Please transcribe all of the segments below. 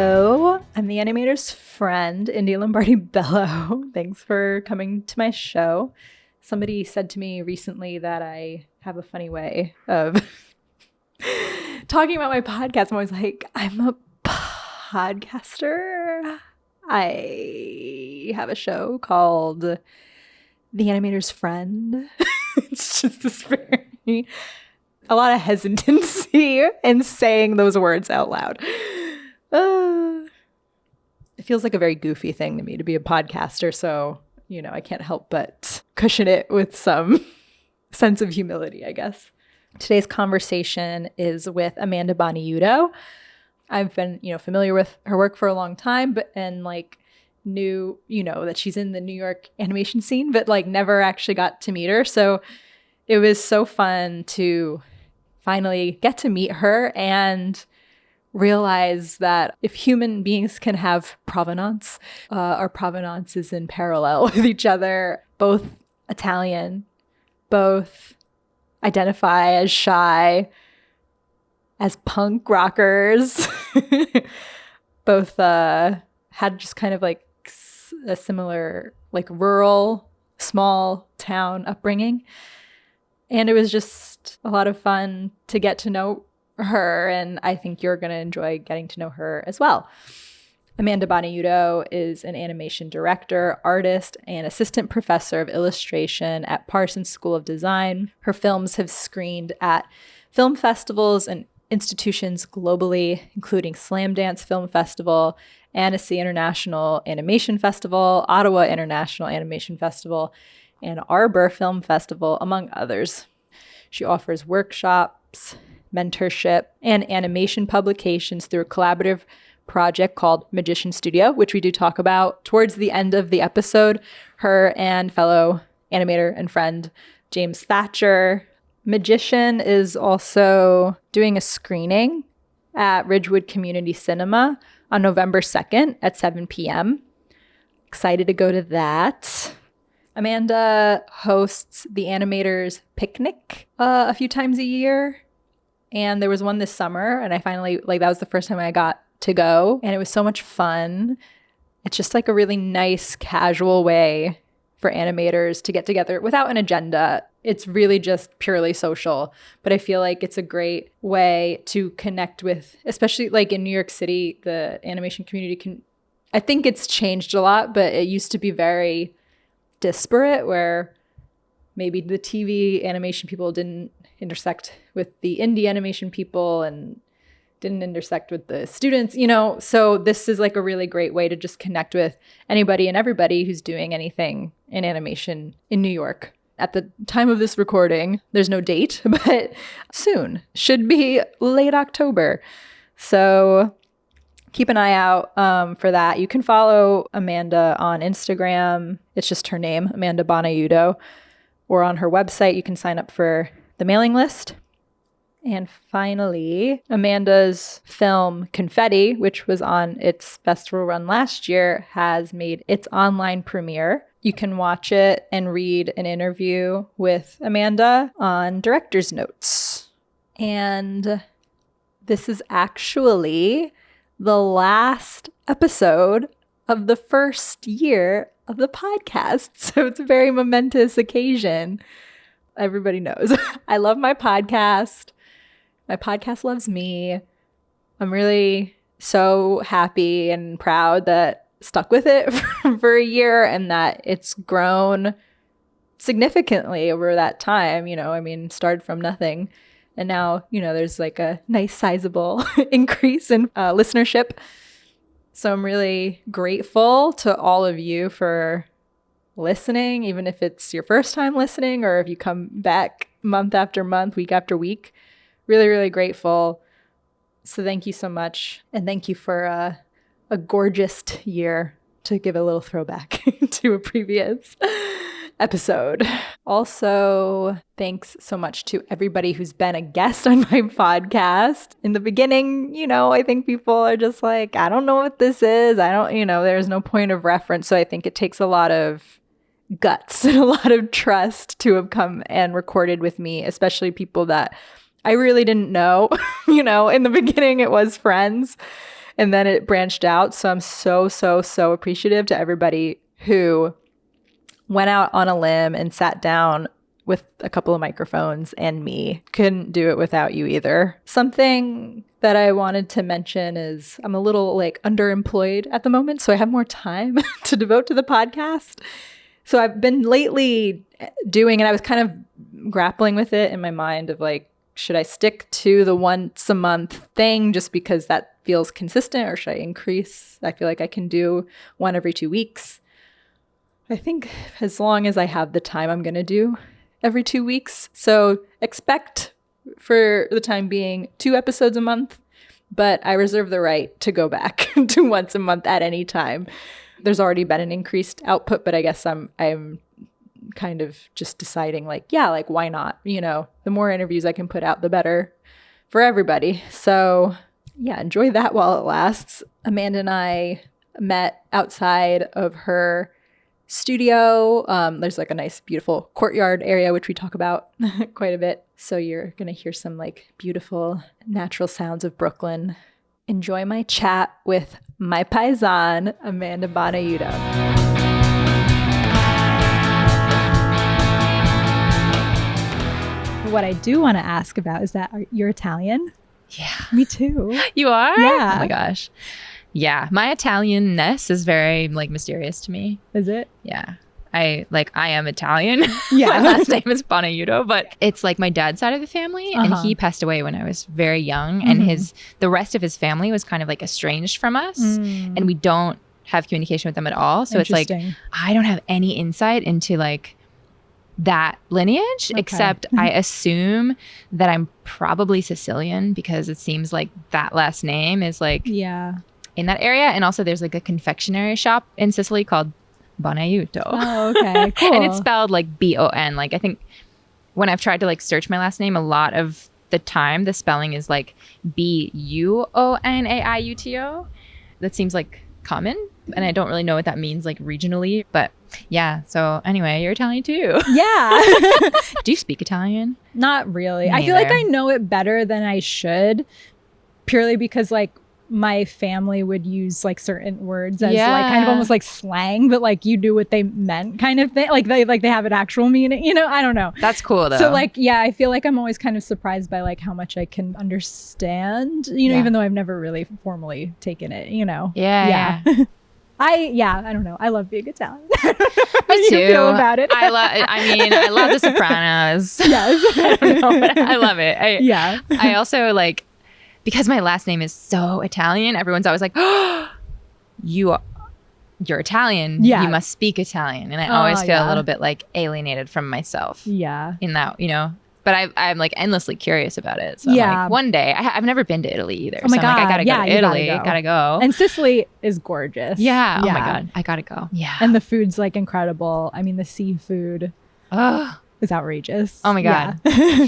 Hello, I'm the animator's friend, India Lombardi-Bello. Thanks for coming to my show. Somebody said to me recently that I have a funny way of talking about my podcast. I'm always like, I'm a podcaster. I have a show called The Animator's Friend. It's just this very, a lot of hesitancy in saying those words out loud. It feels like a very goofy thing to me to be a podcaster, so, I can't help but cushion it with some sense of humility, I guess. Today's conversation is with Amanda Bonaiuto. I've been, familiar with her work for a long time, and knew, that she's in the New York animation scene, but never actually got to meet her. So it was so fun to finally get to meet her and realize that if human beings can have provenance, our provenance is in parallel with each other, both Italian, both identify as shy, as punk rockers, both had just kind of a similar rural, small town upbringing. And it was just a lot of fun to get to know her, and I think you're going to enjoy getting to know her as well. Amanda Bonaiuto is an animation director, artist, and assistant professor of illustration at Parsons School of Design. Her films have screened at film festivals and institutions globally, including Slamdance Film Festival, Annecy International Animation Festival, Ottawa International Animation Festival, and Arbor Film Festival, among others. She offers workshops, mentorship, and animation publications through a collaborative project called Magician Studio, which we do talk about towards the end of the episode. Her and fellow animator and friend James Thatcher. Magician is also doing a screening at Ridgewood Community Cinema on November 2nd at 7 p.m. Excited to go to that. Amanda hosts the Animators Picnic a few times a year. And there was one this summer, and I finally, that was the first time I got to go, and it was so much fun. It's just a really nice, casual way for animators to get together without an agenda. It's really just purely social, but I feel like it's a great way to connect with, especially in New York City, the animation community I think it's changed a lot, but it used to be very disparate, where maybe the TV animation people didn't intersect with the indie animation people and didn't intersect with the students, so this is a really great way to just connect with anybody and everybody who's doing anything in animation in New York. At the time of this recording, there's no date, but soon, should be late October. So keep an eye out for that. You can follow Amanda on Instagram. It's just her name, Amanda Bonaiuto, or on her website. You can sign up for the mailing list. And finally, Amanda's film Confetti, which was on its festival run last year, has made its online premiere. You can watch it and read an interview with Amanda on Director's Notes. And this is actually the last episode of the first year of the podcast. So it's a very momentous occasion. Everybody knows I love my podcast. My podcast loves me. I'm really so happy and proud that I stuck with it for a year, and that it's grown significantly over that time. Started from nothing, and now, there's a nice sizable increase in listenership. So I'm really grateful to all of you for listening, even if it's your first time listening or if you come back month after month, week after week. Really, really grateful. So thank you so much. And thank you for a gorgeous year, to give a little throwback to a previous episode. Also, thanks so much to everybody who's been a guest on my podcast. In the beginning, I think people are just I don't know what this is. There's no point of reference. So I think it takes a lot of guts and a lot of trust to have come and recorded with me, especially people that I really didn't know. In the beginning it was friends, And then it branched out. So I'm so appreciative to everybody who went out on a limb and sat down with a couple of microphones and me. Couldn't do it without you either. Something that I wanted to mention is I'm a little like underemployed at the moment, so I have more time to devote to the podcast. So I've been lately doing, and I was kind of grappling with it in my mind of like, should I stick to the once a month thing just because that feels consistent, or should I increase? I feel like I can do one every 2 weeks. I think as long as I have the time, I'm going to do every 2 weeks. So expect for the time being 2 episodes a month, but I reserve the right to go back to once a month at any time. There's already been an increased output, but I guess I'm kind of just deciding like, yeah, like why not? You know, the more interviews I can put out, the better for everybody. So yeah, enjoy that while it lasts. Amanda and I met outside of her studio. There's like a nice, beautiful courtyard area, which we talk about quite a bit. So you're going to hear some like beautiful natural sounds of Brooklyn. Enjoy my chat with my paisan, Amanda Bonaiuto. What I do want to ask about is that you're Italian? Yeah. Me too. You are? Yeah. Oh my gosh. Yeah. My Italian-ness is very like mysterious to me. Is it? Yeah. I am Italian. Yeah. My last name is Bonaiuto, but it's like my dad's side of the family, and he passed away when I was very young, and the rest of his family was kind of like estranged from us, and we don't have communication with them at all. So it's like I don't have any insight into like that lineage, except I assume that I'm probably Sicilian because it seems like that last name is like in that area. And also there's like a confectionery shop in Sicily called Bonaiuto. Oh, okay. Cool. And it's spelled like B-O-N. Like I think when I've tried to like search my last name, a lot of the time the spelling is like B-U-O-N-A-I-U-T-O. That seems like common. And I don't really know what that means like regionally, but yeah. So anyway, you're Italian too. Yeah. Do you speak Italian? Not really. Me I feel like neither. I know it better than I should, purely because like my family would use like certain words as like kind of almost like slang, but like you knew what they meant kind of thing. Like they have an actual meaning, you know? I don't know. That's cool though. So like, yeah, I feel like I'm always kind of surprised by like how much I can understand, you know, even though I've never really formally taken it, you know? Yeah. I don't know. I love being Italian. Me too. How do you feel about it? I love The Sopranos. Yes. I don't know, but I love it. I also like, because my last name is so Italian, everyone's always like, oh, you're Italian. Yeah. You must speak Italian. And I always feel a little bit like alienated from myself. Yeah. In that, you know. But I'm like endlessly curious about it. So I'm like, one day, I've never been to Italy either. Oh my so God. I'm like, I gotta go to Italy. Gotta go. And Sicily is gorgeous. Yeah. Oh my God. I gotta go. Yeah. And the food's like incredible. I mean, the seafood is outrageous. Oh my God. Yeah.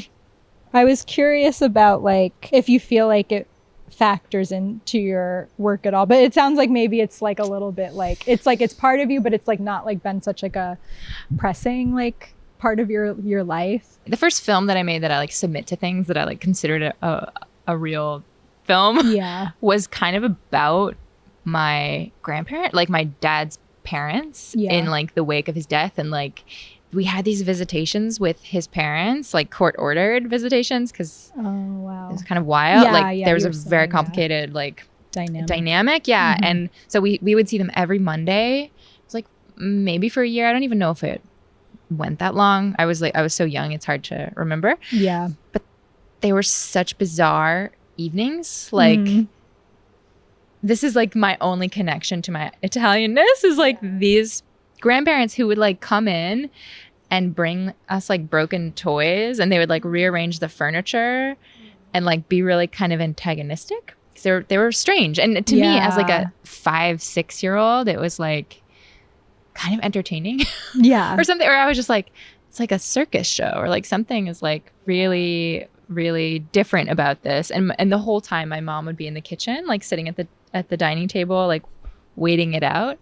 I was curious about like if you feel like it factors into your work at all, but it sounds like maybe it's like a little bit like it's part of you, but it's like not like been such like a pressing like part of your life. The first film that I made that I like submit to things that I like considered a real film was kind of about my grandparent, like my dad's parents in like the wake of his death. And like we had these visitations with his parents, like court ordered visitations, because it was kind of wild. There was a very complicated like dynamic. Yeah. And so we would see them every Monday. It was like maybe for a year. I don't even know if it went that long. I was so young, it's hard to remember. Yeah. But they were such bizarre evenings. Like this is like my only connection to my Italianness is like these grandparents who would like come in and bring us like broken toys, and they would like rearrange the furniture and like be really kind of antagonistic because they were strange. And to me as like a 5-6-year-old, it was like kind of entertaining or something, or I was just like, it's like a circus show, or like something is like really, really different about this. And the whole time my mom would be in the kitchen, like sitting at the dining table, like waiting it out.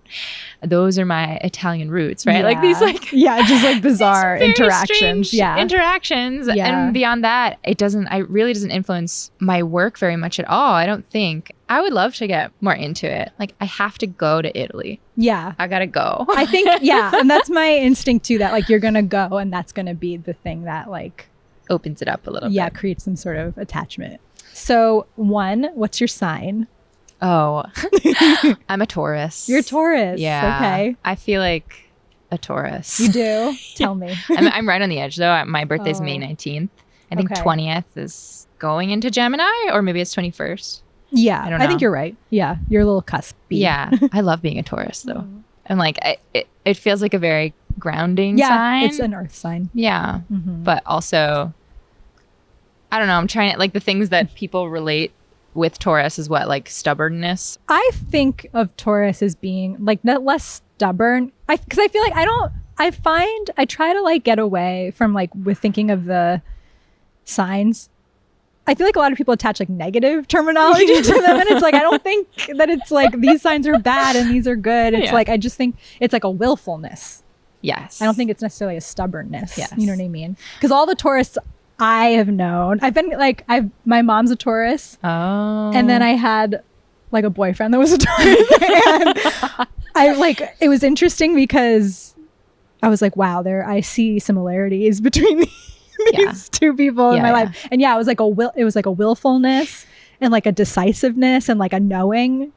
Those are my Italian roots, right? Like these just like bizarre interactions. Interactions. And beyond that, it really doesn't influence my work very much at all. I don't think. I would love to get more into it. Like, I have to go to Italy. Yeah. I gotta go. I think, and that's my instinct too, that like you're gonna go and that's gonna be the thing that like opens it up a little bit. Yeah, creates some sort of attachment. So 1, what's your sign? Oh, I'm a Taurus. You're a Taurus. Yeah. Okay. I feel like a Taurus. You do? Tell me. I'm right on the edge though. My birthday's May 19th. I think 20th is going into Gemini, or maybe it's 21st. Yeah. I think you're right. Yeah. You're a little cuspy. Yeah. I love being a Taurus though. And like, it feels like a very grounding sign. It's an earth sign. Yeah. But also, I don't know. I'm trying to, like, the things that people relate with Taurus is what, like stubbornness. I think of Taurus as being like less stubborn. Because I feel like I try to like get away from like with thinking of the signs. I feel like a lot of people attach like negative terminology to them, and it's like I don't think that it's like these signs are bad and these are good. It's like I just think it's like a willfulness. Yes. I don't think it's necessarily a stubbornness. Yes. You know what I mean? Because all the Taurus I have known, I've been like, my mom's a Taurus. Oh. And then I had like a boyfriend that was a Taurus. And I like, it was interesting because I was like, wow, I see similarities between these two people in my life. And it was like a willfulness and like a decisiveness and like a knowing,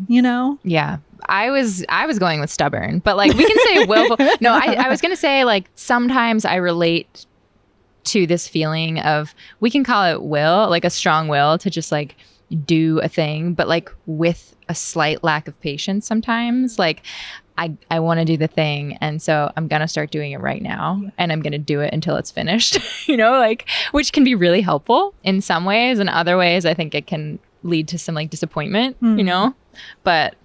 you know? Yeah. I was going with stubborn, but like we can say willful. No, I was going to say like sometimes I relate to this feeling of, we can call it will, like a strong will to just like do a thing, but like with a slight lack of patience sometimes. Like I want to do the thing, and so I'm going to start doing it right now, and I'm going to do it until it's finished, you know, like, which can be really helpful in some ways, and other ways I think it can lead to some like disappointment, you know, but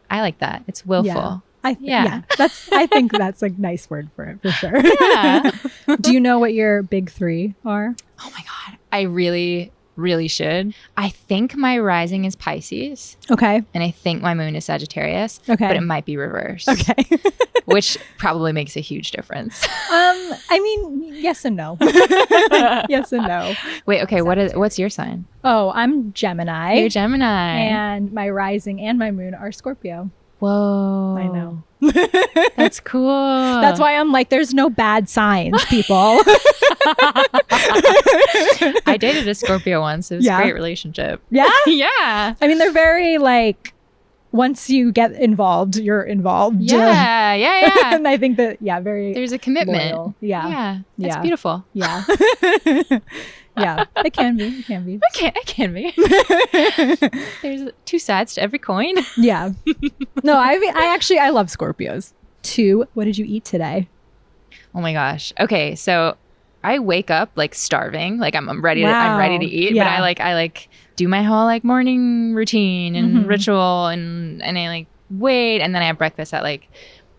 I like that. It's willful. I think that's a nice word for it, for sure. Yeah. Do you know what your big 3 are? Oh my God. I really, really should. I think my rising is Pisces. Okay. And I think my moon is Sagittarius. Okay. But it might be reversed. Okay. Which probably makes a huge difference. I mean, yes and no. Yes and no. Wait, okay. What's your sign? Oh, I'm Gemini. You're Gemini. And my rising and my moon are Scorpio. Whoa. I know. That's cool. That's why I'm like, there's no bad signs, people. I dated a Scorpio once. It was a great relationship. Yeah? Yeah. I mean, they're very like, once you get involved, you're involved. Yeah. And I think that, very. There's a commitment. Loyal. Yeah. It's beautiful. Yeah. Yeah, it can be. It can be. There's 2 sides to every coin. Yeah. No, I love Scorpios. 2, what did you eat today? Oh my gosh. Okay, so I wake up like starving, like I'm ready to eat, but I like do my whole like morning routine and ritual and I like wait, and then I have breakfast at like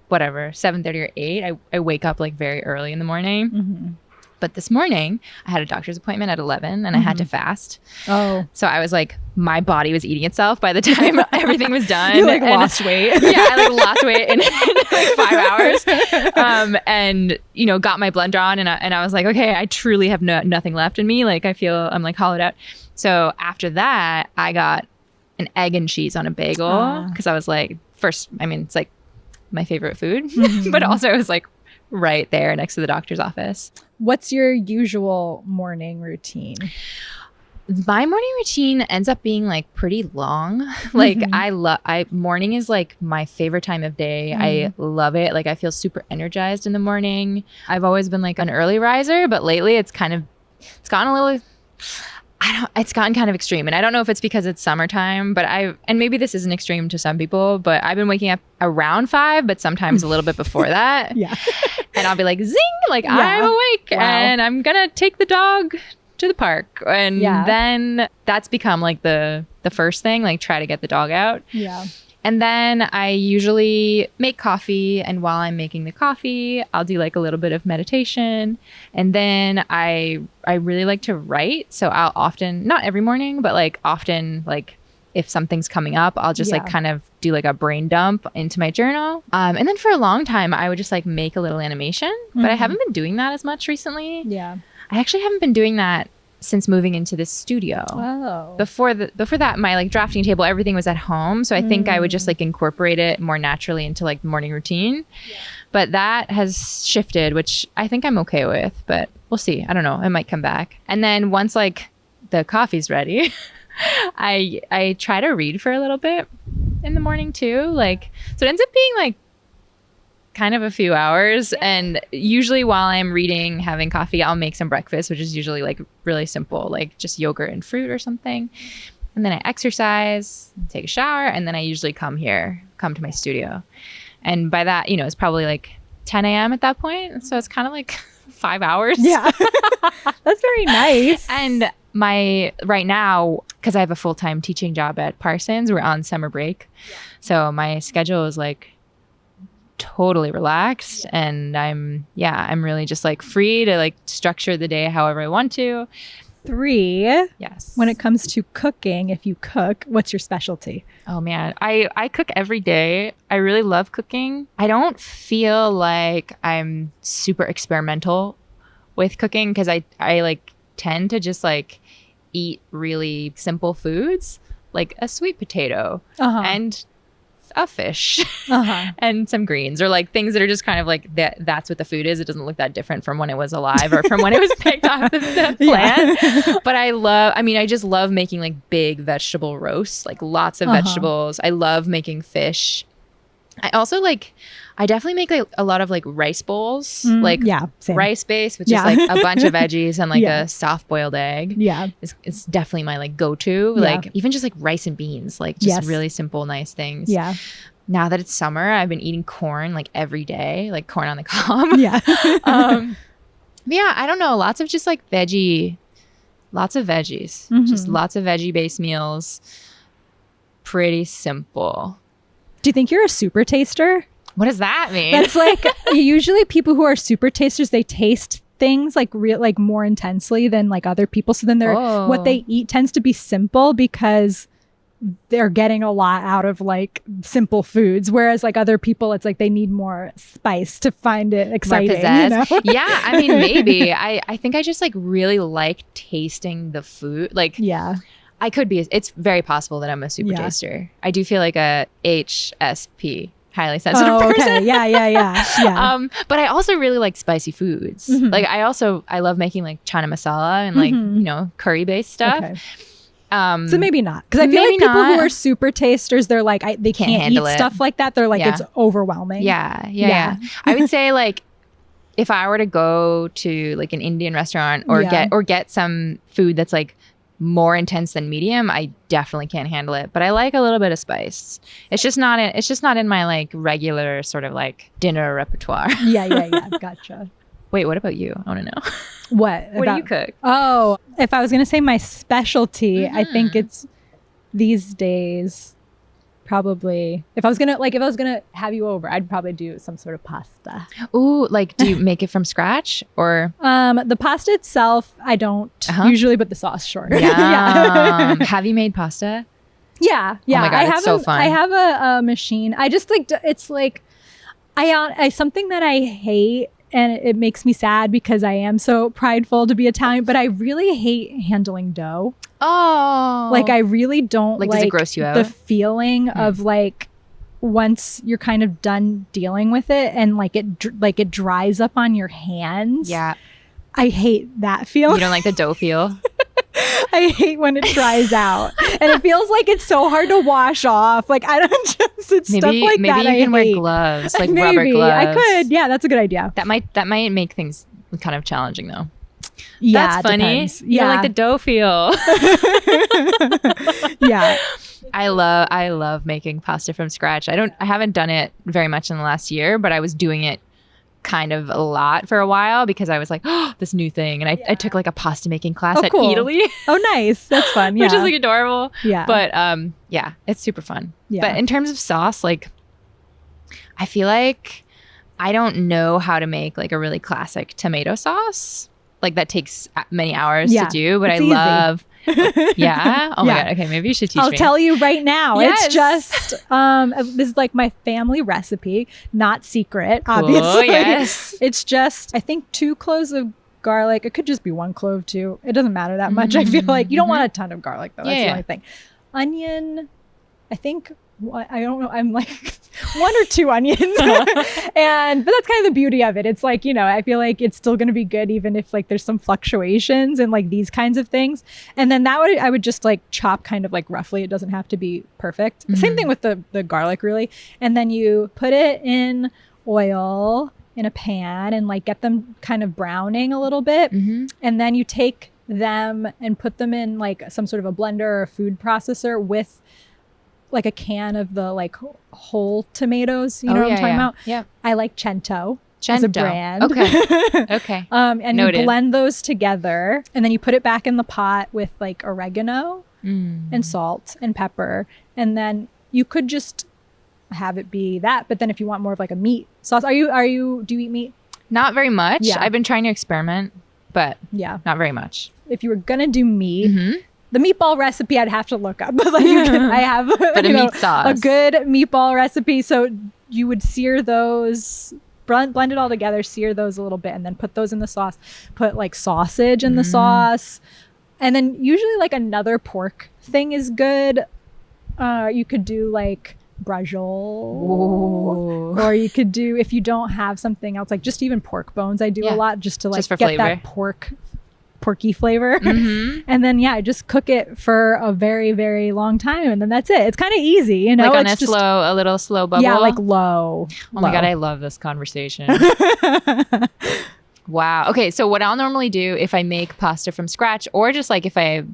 whatever 7:30 or 8. I wake up like very early in the morning. But this morning I had a doctor's appointment at 11 and I had to fast. Oh. So I was like, my body was eating itself by the time everything was done. You like lost weight. Yeah, I like lost weight in like 5 hours. And, you know, got my blood drawn and I was like, okay, I truly have nothing left in me. Like I feel I'm like hollowed out. So after that, I got an egg and cheese on a bagel because I was like, first, I mean, it's like my favorite food, but also it was like right there next to the doctor's office. What's your usual morning routine? My morning routine ends up being like pretty long. Like morning is like my favorite time of day. I love it. Like I feel super energized in the morning. I've always been like an early riser, but lately it's gotten kind of extreme. And I don't know if it's because it's summertime, but and maybe this isn't extreme to some people, but I've been waking up around 5, but sometimes a little bit before that. Yeah. And I'll be like, zing, like I'm awake and I'm going to take the dog to the park. And then that's become like the first thing, like try to get the dog out. Yeah. And then I usually make coffee, and while I'm making the coffee, I'll do like a little bit of meditation. And then I really like to write. So I'll often, not every morning, but like often, like if something's coming up, I'll just like kind of do like a brain dump into my journal. And then for a long time, I would just like make a little animation, but I haven't been doing that as much recently. Yeah. I actually haven't been doing that since moving into this studio. Oh. Before that, my like drafting table, everything was at home. So I think I would just like incorporate it more naturally into like the morning routine. Yeah. But that has shifted, which I think I'm okay with, but we'll see. I don't know. It might come back. And then once like the coffee's ready, I try to read for a little bit in the morning too. Like, so it ends up being like kind of a few hours. And usually while I'm reading, having coffee, I'll make some breakfast, which is usually like really simple, like just yogurt and fruit or something. And then I exercise, take a shower, and then I usually come to my studio. And by that, it's probably like 10 a.m. at that point. So it's kind of like 5 hours. Yeah. That's very nice. And right now, because I have a full-time teaching job at Parsons, we're on summer break. Yeah. So my schedule is like totally relaxed, and I'm really just like free to like structure the day however I want to. 3. Yes. When it comes to cooking, if you cook, what's your specialty? Oh man, I cook every day. I really love cooking. I don't feel like I'm super experimental with cooking because I like tend to just like eat really simple foods, like a sweet potato and a fish and some greens, or like things that are just kind of like that's what the food is. It doesn't look that different from when it was alive or from when it was picked off the plant. Yeah. But I just love making like big vegetable roasts, like lots of vegetables. I love making fish. I definitely make like a lot of like rice bowls, same. Rice base, which is like a bunch of veggies and like a soft boiled egg. Yeah. It's definitely my like go-to, like even just like rice and beans, like just really simple, nice things. Yeah. Now that it's summer, I've been eating corn like every day, like corn on the cob. Yeah. I don't know. Lots of just like lots of veggies, just lots of veggie based meals. Pretty simple. Do you think you're a super taster? What does that mean? That's like usually people who are super tasters, they taste things like more intensely than like other people. So then what they eat tends to be simple because they're getting a lot out of like simple foods. Whereas like other people, it's like they need more spice to find it exciting. Yeah, I mean, maybe. I think I just like really like tasting the food. Like, yeah. I could be. It's very possible that I'm a super taster. I do feel like a HSP. Highly sensitive person. Okay. Yeah. But I also really like spicy foods. Like I love making like chana masala and like curry based stuff. Okay. So maybe not, because I feel like people who are super tasters, they're like they can't eat stuff like that. They're like it's overwhelming. Yeah. I would say like if I were to go to like an Indian restaurant or get some food that's like more intense than medium, I definitely can't handle it. But I like a little bit of spice. It's just not in my like regular sort of like dinner repertoire. Yeah. Gotcha. Wait, what about you? I want to know. What do you cook? Oh, if I was gonna say my specialty, I think it's these days probably if I was gonna have you over, I'd probably do some sort of pasta. Ooh, like do you make it from scratch or? The pasta itself, I don't usually, but the sauce, sure. Yeah. Have you made pasta? Yeah. Oh my God, it's so fun. I have a machine. I just like it's like I something that I hate. And it makes me sad because I am so prideful to be Italian, but I really hate handling dough. Oh. Like I really don't like does it gross you out? The feeling of like once you're kind of done dealing with it and like it dries up on your hands. Yeah. I hate that feeling. You don't like the dough feel? I hate when it dries out. And it feels like it's so hard to wash off. Like I don't just it's stuff like that. Maybe you can wear gloves, like maybe. rubber gloves. I could. Yeah, that's a good idea. That might make things kind of challenging though. Yeah, that's funny. Depends. Yeah, you don't like the dough feel. Yeah. I love making pasta from scratch. I haven't done it very much in the last year, but I was doing it kind of a lot for a while because I was like, oh, this new thing. And I took like a pasta making class at Italy. Oh, nice. That's fun. Yeah. Which is like adorable. Yeah. But it's super fun. Yeah. But in terms of sauce, like I feel like I don't know how to make like a really classic tomato sauce. Like that takes many hours to do, but I love Yeah. Oh my God. Okay. Maybe you should teach me. I'll tell you right now. Yes. It's just, this is like my family recipe, not secret, Cool, obviously. yes. It's just, I think 2 cloves of garlic. It could just be 1 clove too. It doesn't matter that much. I feel like you don't want a ton of garlic though. That's the only thing. Onion, I think, I don't know. I'm like 1 or 2 onions. But that's kind of the beauty of it. It's like, you know, I feel like it's still going to be good even if like there's some fluctuations and like these kinds of things. And then I would just like chop kind of like roughly. It doesn't have to be perfect. Same thing with the garlic really. And then you put it in oil in a pan and like get them kind of browning a little bit. And then you take them and put them in like some sort of a blender or a food processor with like a can of the like whole tomatoes. You know what I'm talking about? Yeah. I like Cento as a brand. Okay. And Noted. you blend those together and then you put it back in the pot with like oregano and salt and pepper. And then you could just have it be that. But then if you want more of like a meat sauce, do you eat meat? Not very much. Yeah. I've been trying to experiment, but Yeah. not very much. If you were going to do meat, the meatball recipe I'd have to look up. But like I have meat sauce. a good meatball recipe. So you would sear those, blend it all together, sear those a little bit, and then put those in the sauce. Put like sausage in the sauce. And then usually like another pork thing is good. You could do like brajol, or you could do, if you don't have something else, like just even pork bones I do a lot just to like just for get flavor. that porky flavor. And then I just cook it for a very, very long time, and then that's it. It's kind of easy, you know, like on it's a little slow bubble. Yeah, like low. Oh my God, I love this conversation. Wow. Okay, so what I'll normally do if I make pasta from scratch, or just like if I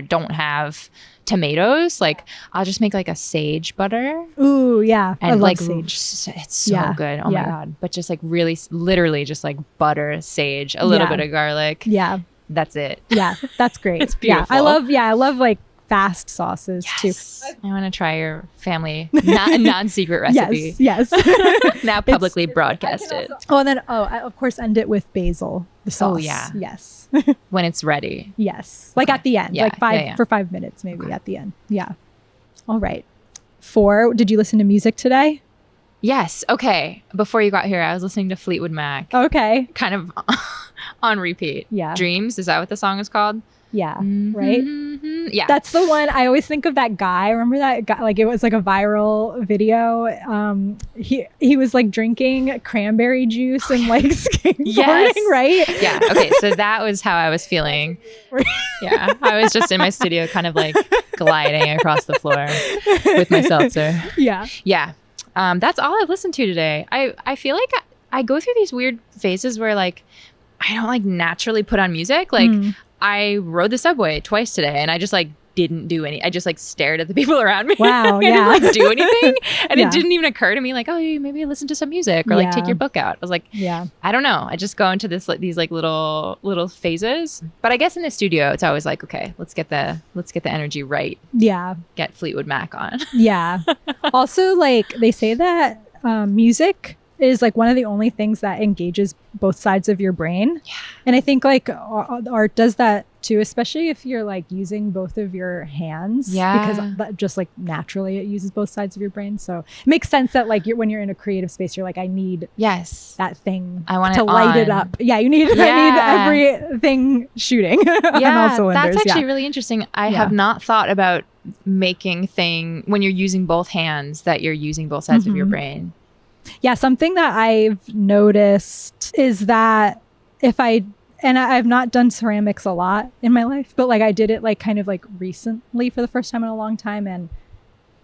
don't have tomatoes, like I'll just make like a sage butter. Ooh, yeah. And I love like sage. it's so good. Oh my God. But just like really literally just like butter, sage, a little bit of garlic. Yeah. That's it. Yeah, that's great. It's beautiful. I love like fast sauces too. I want to try your family non-secret recipe. Yes. Now publicly broadcast it. Oh, and then I of course end it with basil, the sauce. Oh yeah. Yes. When it's ready. Yes. Like at the end, Yeah, like for 5 minutes maybe at the end. Yeah. All right. 4, did you listen to music today? Yes. Okay. Before you got here, I was listening to Fleetwood Mac. Okay. Kind of on repeat. Yeah. Dreams. Is that what the song is called? Yeah. Right? Yeah. That's the one. I always think of that guy. Remember that guy? Like it was like a viral video. He was like drinking cranberry juice and like skateboarding, right? Yeah. Okay. So that was how I was feeling. Yeah. I was just in my studio kind of like gliding across the floor with my seltzer. Yeah. Yeah. That's all I've listened to today. I feel like I go through these weird phases where like I don't like naturally put on music. Like I rode the subway twice today and I just like didn't do any. I just like stared at the people around me. Wow. I didn't like do anything. And Yeah. it didn't even occur to me like, oh, maybe listen to some music or like take your book out. I was like, I don't know. I just go into these like little phases. But I guess in the studio, it's always like, okay, let's get the energy right. Yeah. Get Fleetwood Mac on. Yeah. Also, like they say that music is like one of the only things that engages both sides of your brain. Yeah. And I think like art does that too, especially if you're like using both of your hands. Yeah. Because that just like naturally it uses both sides of your brain. So it makes sense that like when you're in a creative space, you're like, I need that thing I want to light it up. Yeah. I need everything shooting. Yeah. That's actually really interesting. I have not thought about making when you're using both hands that you're using both sides of your brain. Yeah, something that I've noticed is that I've not done ceramics a lot in my life, but like I did it like kind of like recently for the first time in a long time, and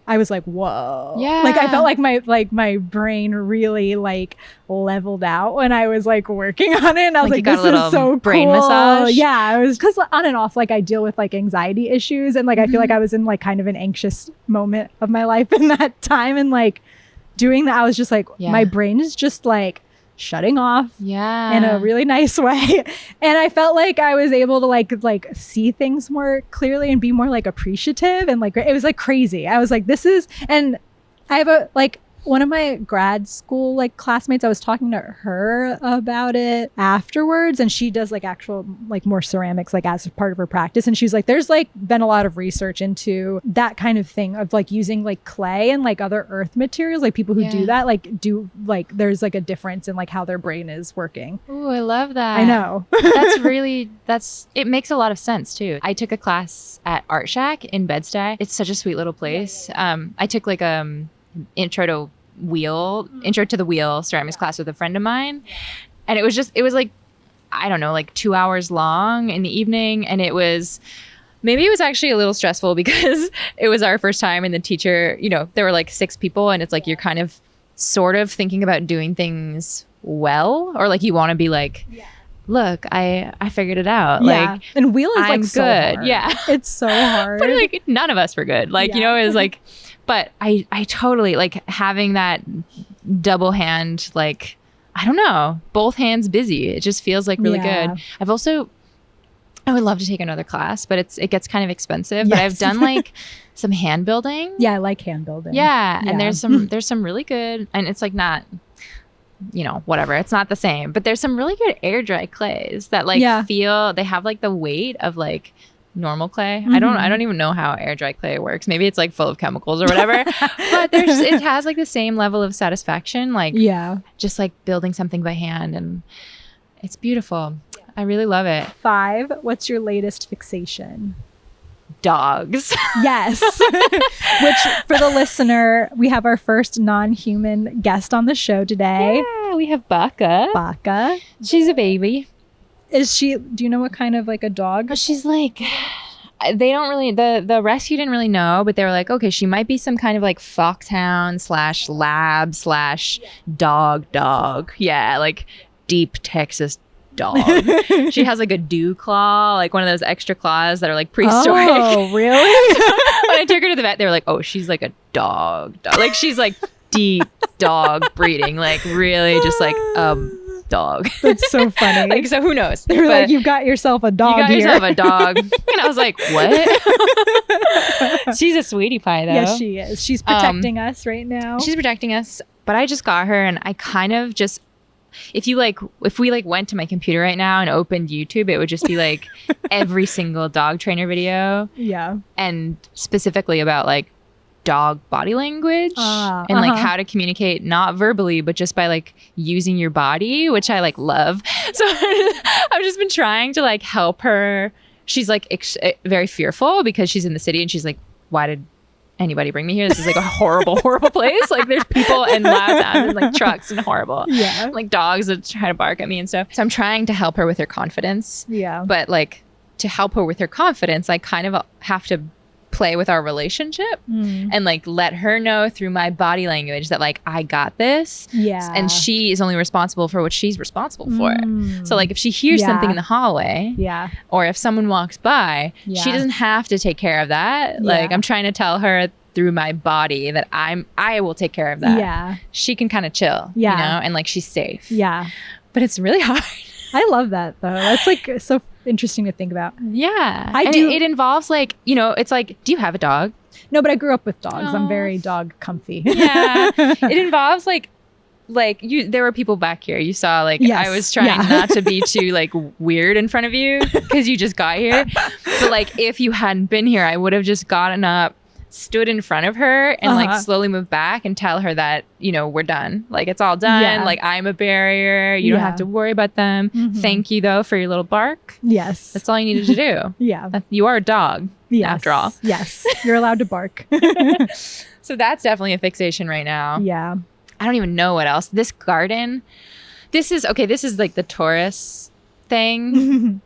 I was like, whoa. Yeah. Like I felt like my brain really like leveled out when I was like working on it, and I was like this is so brain cool. massage. Yeah, it was because on and off like I deal with like anxiety issues, and like I feel like I was in like kind of an anxious moment of my life in that time, and like doing that, I was just like, my brain is just like shutting off in a really nice way. And I felt like I was able to like see things more clearly and be more like appreciative. And like, it was like crazy. I was like, and I have One of my grad school like classmates, I was talking to her about it afterwards, and she does like actual like more ceramics like as part of her practice, and she's like, there's like been a lot of research into that kind of thing of like using like clay and like other earth materials, like people who do that like do like there's like a difference in like how their brain is working. Oh, I love that. I know. It makes a lot of sense too. I took a class at Art Shack in Bed-Stuy. It's such a sweet little place. I took like intro to the wheel ceramics class with a friend of mine, and it was like, I don't know, like 2 hours long in the evening, and it was actually a little stressful because it was our first time, and the teacher, there were like 6 people, and it's like you're kind of sort of thinking about doing things well, or like you want to be like, look, I figured it out. Like, and wheel is I'm like so good. hard. Yeah, it's so hard. But like none of us were good. Like, it was like, but I totally like having that double hand, like, I don't know, both hands busy. It just feels like really good. I would love to take another class, but it gets kind of expensive. Yes. But I've done like some hand building. Yeah, I like hand building. Yeah. And there's some really good, and it's like not, whatever. It's not the same, but there's some really good air dry clays that like they have like the weight of like normal clay. I don't even know how air dry clay works. Maybe it's like full of chemicals or whatever. But it has like the same level of satisfaction. Like just like building something by hand, and it's beautiful. I really love it. 5. What's your latest fixation? Dogs. Yes. Which, for the listener, we have our first non-human guest on the show today. Yeah, we have Baka. Baka. She's a baby. Is she, do you know what kind of like a dog? She's like, they don't really, the rescue didn't really know, but they were like, okay, she might be some kind of like foxhound / lab / dog. Yeah, like deep Texas dog. She has like a dew claw, like one of those extra claws that are like prehistoric. Oh, really? When I took her to the vet, they were like, oh, she's like a dog. Like she's like deep dog breeding, like really just like dog. That's so funny. Like, so who knows? They were like, you've got yourself a dog. You got here. yourself a dog. And I was like, what? She's a sweetie pie though. Yes, she is. She's protecting us right now. She's protecting us. But I just got her, and I kind of just, if we like went to my computer right now and opened YouTube, it would just be like every single dog trainer video. Yeah. And specifically about like dog body language and like how to communicate, not verbally, but just by like using your body, which I like love. So I've just been trying to like help her. She's like very fearful because she's in the city, and she's like, why did anybody bring me here? This is like a horrible place. Like there's people and loud sounds and like trucks and horrible. Yeah. Like dogs that try to bark at me and stuff. So I'm trying to help her with her confidence. Yeah. But like to help her with her confidence, I kind of have to play with our relationship and like let her know through my body language that like I got this. Yeah. And she is only responsible for what she's responsible for. So like if she hears something in the hallway, or if someone walks by, she doesn't have to take care of that. Like I'm trying to tell her through my body that I will take care of that. Yeah. She can kind of chill, you know, and like she's safe. Yeah. But it's really hard. I love that though. That's like so interesting to think about. Yeah. It involves like, you know, it's like, do you have a dog? No, but I grew up with dogs. I'm very dog comfy. Yeah. It involves like there were people back here. You saw like I was trying not to be too like weird in front of you because you just got here. But like if you hadn't been here, I would have just gotten up, stood in front of her and like slowly moved back and tell her that, you know, we're done. Like it's all done. Like I'm a barrier. You don't have to worry about them. Thank you though for your little bark. Yes. That's all you needed to do. You are a dog after all. Yes. You're allowed to bark. So that's definitely a fixation right now. Yeah. I don't even know what else. This garden, this is like the Taurus thing.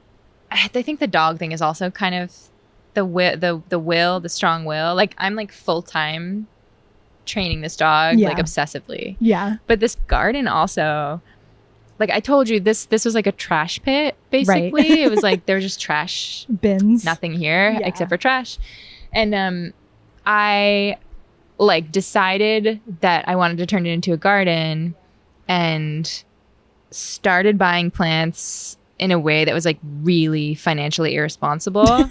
I think the dog thing is also kind of the strong will. Like I'm like full-time training this dog like obsessively. Yeah. But this garden also, like I told you, this was like a trash pit basically. Right. It was like there were just trash bins, nothing here except for trash. And I like decided that I wanted to turn it into a garden and started buying plants in a way that was like really financially irresponsible.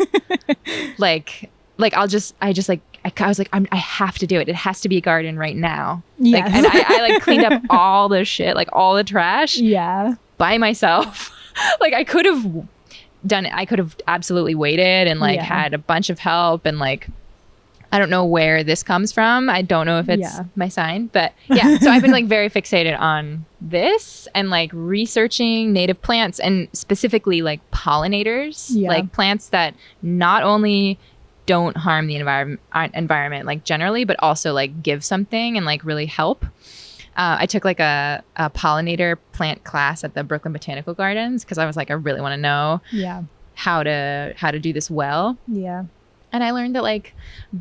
like I just like I was like, I have to do it. It has to be a garden right now. Yes. Like, and I like cleaned up all the shit, like all the trash by myself. Like I could have done it. I could have absolutely waited and like had a bunch of help and like, I don't know where this comes from. I don't know if it's my sign, but yeah. So I've been like very fixated on this and like researching native plants and specifically like pollinators, like plants that not only don't harm the environment like generally, but also like give something and like really help. I took like a pollinator plant class at the Brooklyn Botanical Gardens because I was like, I really want to know how to do this well. Yeah. And I learned that like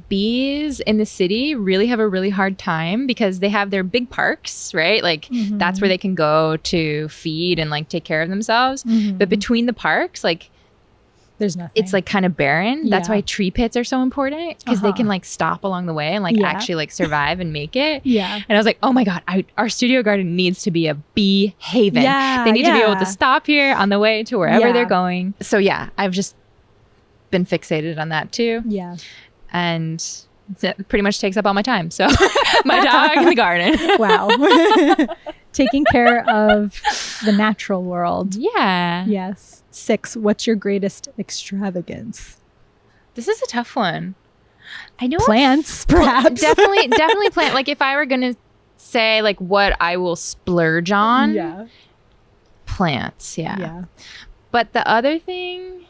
bees in the city really have a really hard time because they have their big parks, right? Like that's where they can go to feed and like take care of themselves. But between the parks, like there's nothing. It's like kind of barren. That's why tree pits are so important because they can like stop along the way and like actually like survive and make it. And I was like, oh my God, our studio garden needs to be a bee haven. They need to be able to stop here on the way to wherever they're going. So yeah, I've just been fixated on that too. And that pretty much takes up all my time. So my dog in the garden. Wow. Taking care of the natural world. Yes. 6, what's your greatest extravagance? This is a tough one. I know plants, perhaps. Definitely plant. Like if I were gonna say like what I will splurge on, plants. But the other thing,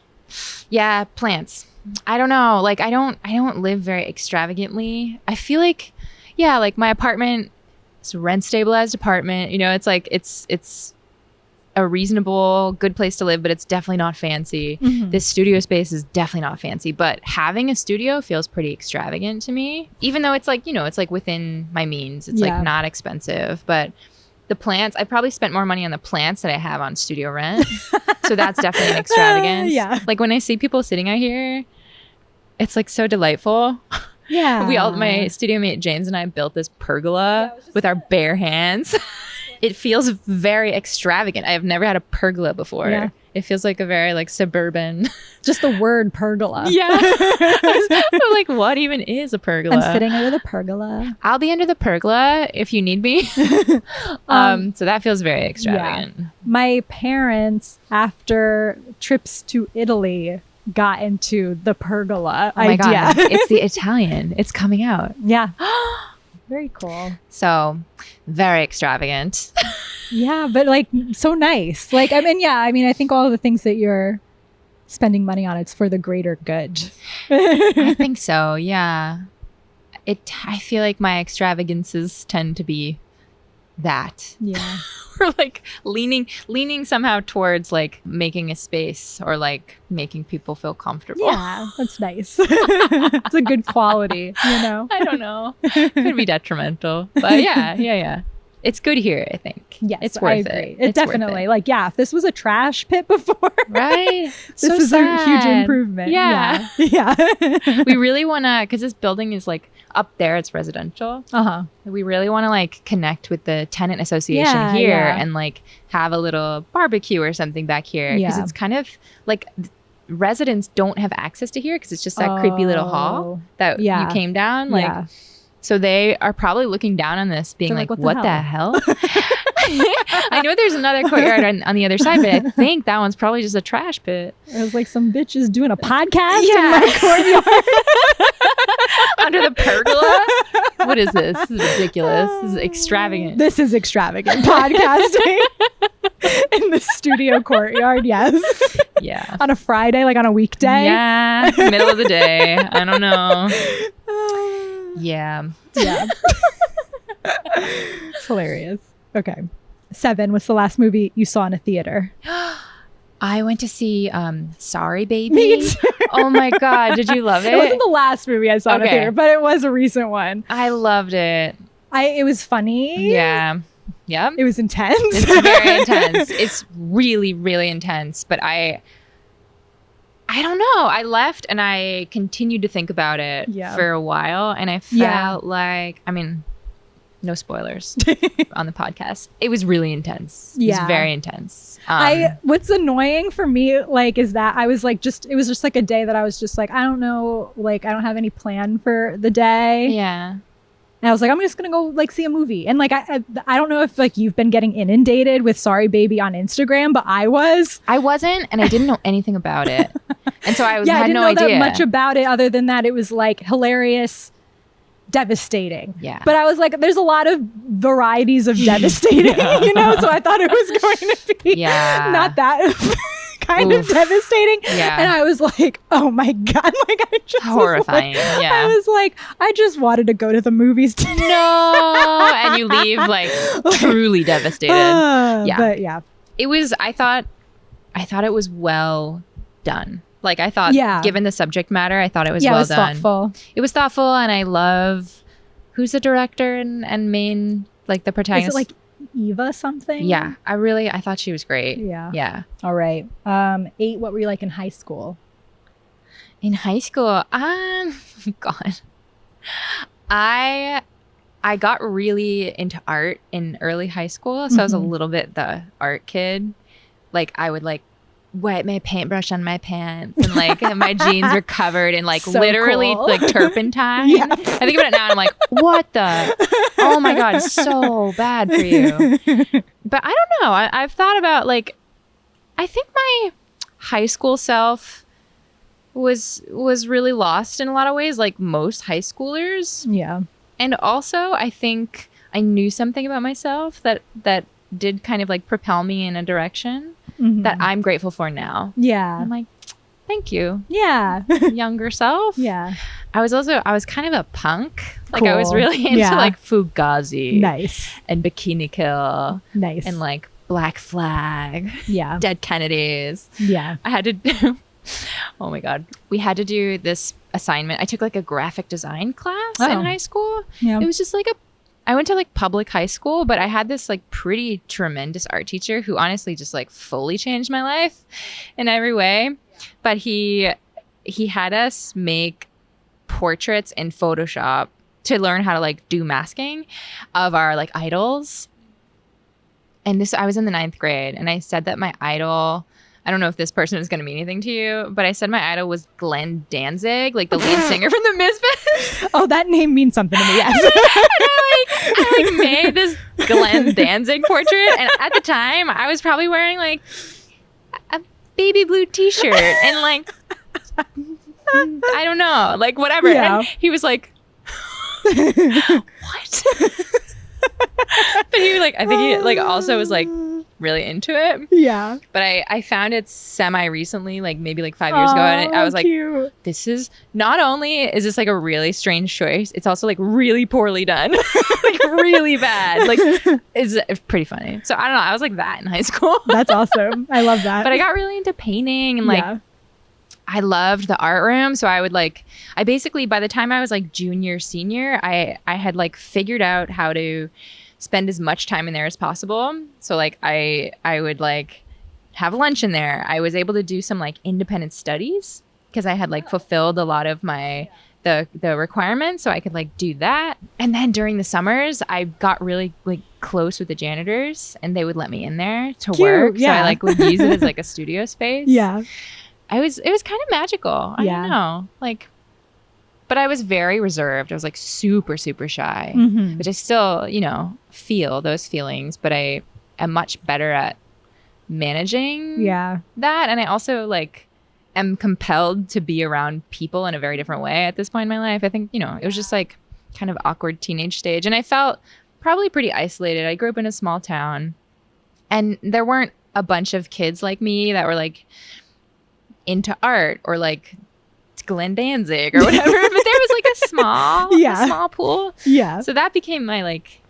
plants. I don't know. Like I don't live very extravagantly. I feel like, like my apartment, it's a rent stabilized apartment. You know, it's like it's a reasonable, good place to live, but it's definitely not fancy. This studio space is definitely not fancy, but having a studio feels pretty extravagant to me, even though it's like, you know, it's like within my means. It's like not expensive, but the plants, I probably spent more money on the plants that I have on studio rent. So that's definitely an extravagance. Like when I see people sitting out here, it's like so delightful. My studio mate James and I built this pergola with our bare hands. It feels very extravagant. I have never had a pergola before. It feels like a very like suburban. Just the word pergola. I'm like, what even is a pergola? I'm sitting under the pergola. I'll be under the pergola if you need me. So that feels very extravagant. My parents, after trips to Italy, got into the pergola idea. God. It's the Italian. It's coming out. Very cool. So very extravagant. But like so nice. Like, I mean, I think all the things that you're spending money on, it's for the greater good. I think so. Yeah. I feel like my extravagances tend to be that. Or like leaning somehow towards like making a space or like making people feel comfortable. That's nice. It's a good quality, you know. I don't know. Could be detrimental. But yeah. It's good here, I think. Yes, it's worth it. It's definitely like, if this was a trash pit before, right? This is a huge improvement. We really want to, because this building is like up there, it's residential. We really want to like connect with the tenant association here and like have a little barbecue or something back here, because it's kind of like residents don't have access to here because it's just that creepy little hall that you came down like. So they are probably looking down on this being like, what the hell? I know there's another courtyard on the other side, but I think that one's probably just a trash pit. It was like some bitches doing a podcast in my courtyard. Under the pergola? What is this? This is ridiculous. This is extravagant. This is extravagant. Podcasting in the studio courtyard, yes. On a Friday, like on a weekday. Middle of the day. I don't know. It's hilarious. Okay. 7, what's the last movie you saw in a theater? I went to see Sorry Baby. Oh my God. Did you love it? It wasn't the last movie I saw in a theater, but it was a recent one. I loved it. It was funny. It was intense. It's very intense. It's really, really intense. But I don't know. I left and I continued to think about it for a while. And I felt like, I mean, no spoilers on the podcast. It was really intense. It was very intense. What's annoying for me, like, is that I was like, it was just like a day that I was just like, I don't know, like, I don't have any plan for the day. Yeah. And I was like, I'm just going to go like see a movie. And like, I don't know if like you've been getting inundated with Sorry Baby on Instagram, but I wasn't, and I didn't know anything about it. And so I had didn't no know idea that much about it other than that it was like hilarious, devastating. Yeah. But I was like, there's a lot of varieties of devastating, you know? So I thought it was going to be not that kind of devastating. Yeah. And I was like, oh my God. Like I just horrifying. I was like, I just wanted to go to the movies today. No. And you leave like truly devastated. But yeah. It was, I thought it was well done. Like I thought, given the subject matter, I thought it was well done. Thoughtful. It was thoughtful, and I love who's the director and main, like the protagonist. Is it like Eva something? Yeah, I thought she was great. Yeah. All right. 8. What were you like in high school? In high school, God, I got really into art in early high school, so I was a little bit the art kid. Like I would like wet my paintbrush on my pants, and like my jeans were covered in like literally cool. Like turpentine. I think about it now and I'm like, what the? Oh my God, so bad for you. But I don't know. I've thought about like, I think my high school self was really lost in a lot of ways, like most high schoolers. Yeah. And also I think I knew something about myself that did kind of like propel me in a direction that I'm grateful for now. Yeah. I'm like, thank you. Yeah. Younger self. Yeah. I was kind of a punk. Like I was really into like Fugazi. Nice. And Bikini Kill. Nice. And like Black Flag. Yeah. Dead Kennedys. Yeah. I had to do, oh my God. We had to do this assignment. I took like a graphic design class in high school. Yeah. It was just like I went to like public high school, but I had this like pretty tremendous art teacher who honestly just like fully changed my life in every way. But he had us make portraits in Photoshop to learn how to like do masking of our like idols. And I was in the 9th grade, and I said that my idol, I don't know if this person is going to mean anything to you, but I said my idol was Glenn Danzig, like the lead singer from the Misfits. Oh, that name means something to me, yes. And I made this Glenn Danzig portrait, and at the time I was probably wearing like a baby blue t-shirt and like I don't know, like whatever. And he was like, what? But he was like, I think he like also was like really into it. Yeah. But I found it semi recently, like maybe like 5 years ago, and I was like, cute. This is not only is this like a really strange choice, it's also like really poorly done. Like really bad. Like it's pretty funny. So I don't know, I was like that in high school. That's awesome. I love that. But I got really into painting, and like I loved the art room. So I would like, I basically, by the time I was like junior, senior, I had like figured out how to spend as much time in there as possible. So like I would like have lunch in there. I was able to do some like independent studies because I had like fulfilled a lot of my the requirements, so I could like do that. And then during the summers I got really like close with the janitors, and they would let me in there to work. So I like would use it as like a studio space. It was kind of magical. I don't know. Like, but I was very reserved. I was like super, super shy, which I still, you know, feel those feelings, but I am much better at managing that. And I also like am compelled to be around people in a very different way at this point in my life. I think, you know, it was just like kind of awkward teenage stage. And I felt probably pretty isolated. I grew up in a small town, and there weren't a bunch of kids like me that were like into art or like Glenn Danzig or whatever. But there was like a small pool. So that became my like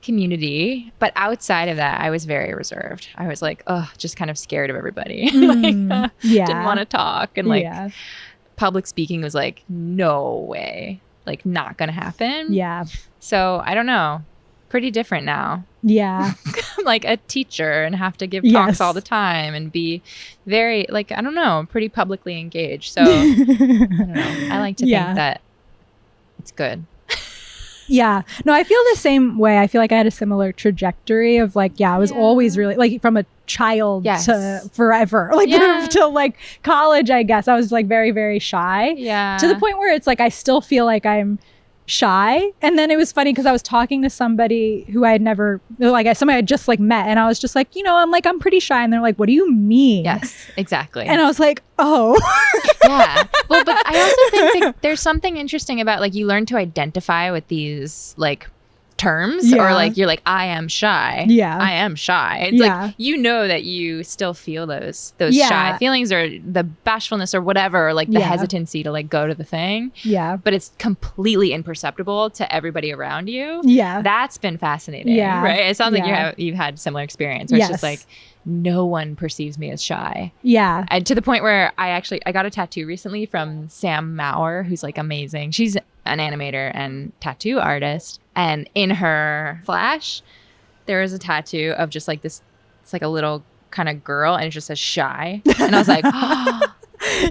community. But outside of that, I was very reserved. I was like, just kind of scared of everybody. Didn't want to talk. And like public speaking was like, no way, like not gonna happen. So I don't know, pretty different now. I'm like a teacher and have to give talks all the time and be very like, I don't know, pretty publicly engaged. So I don't know, I like to think that it's good. Yeah. No, I feel the same way. I feel like I had a similar trajectory of like, I was always really like from a child to forever, like till like college, I guess. I was like very, very shy. Yeah. To the point where it's like I still feel like I'm shy. And then it was funny because I was talking to somebody who I had never, like somebody I just like met, and I was just like, I'm pretty shy, and they're like, what do you mean? Yes, exactly. And I was like, oh. Yeah. Well, but I also think that there's something interesting about like you learn to identify with these like terms or like you're like, I am shy. Yeah. I am shy. It's like that you still feel those shy feelings or the bashfulness or whatever, or like the hesitancy to like go to the thing. Yeah. But it's completely imperceptible to everybody around you. Yeah. That's been fascinating. Yeah. Right? It sounds like you've had similar experience where it's just like no one perceives me as shy. Yeah. And to the point where I got a tattoo recently from Sam Mauer, who's like amazing. She's an animator and tattoo artist. And in her flash, there is a tattoo of just like this, it's like a little kind of girl, and it just says shy. And I was like, oh,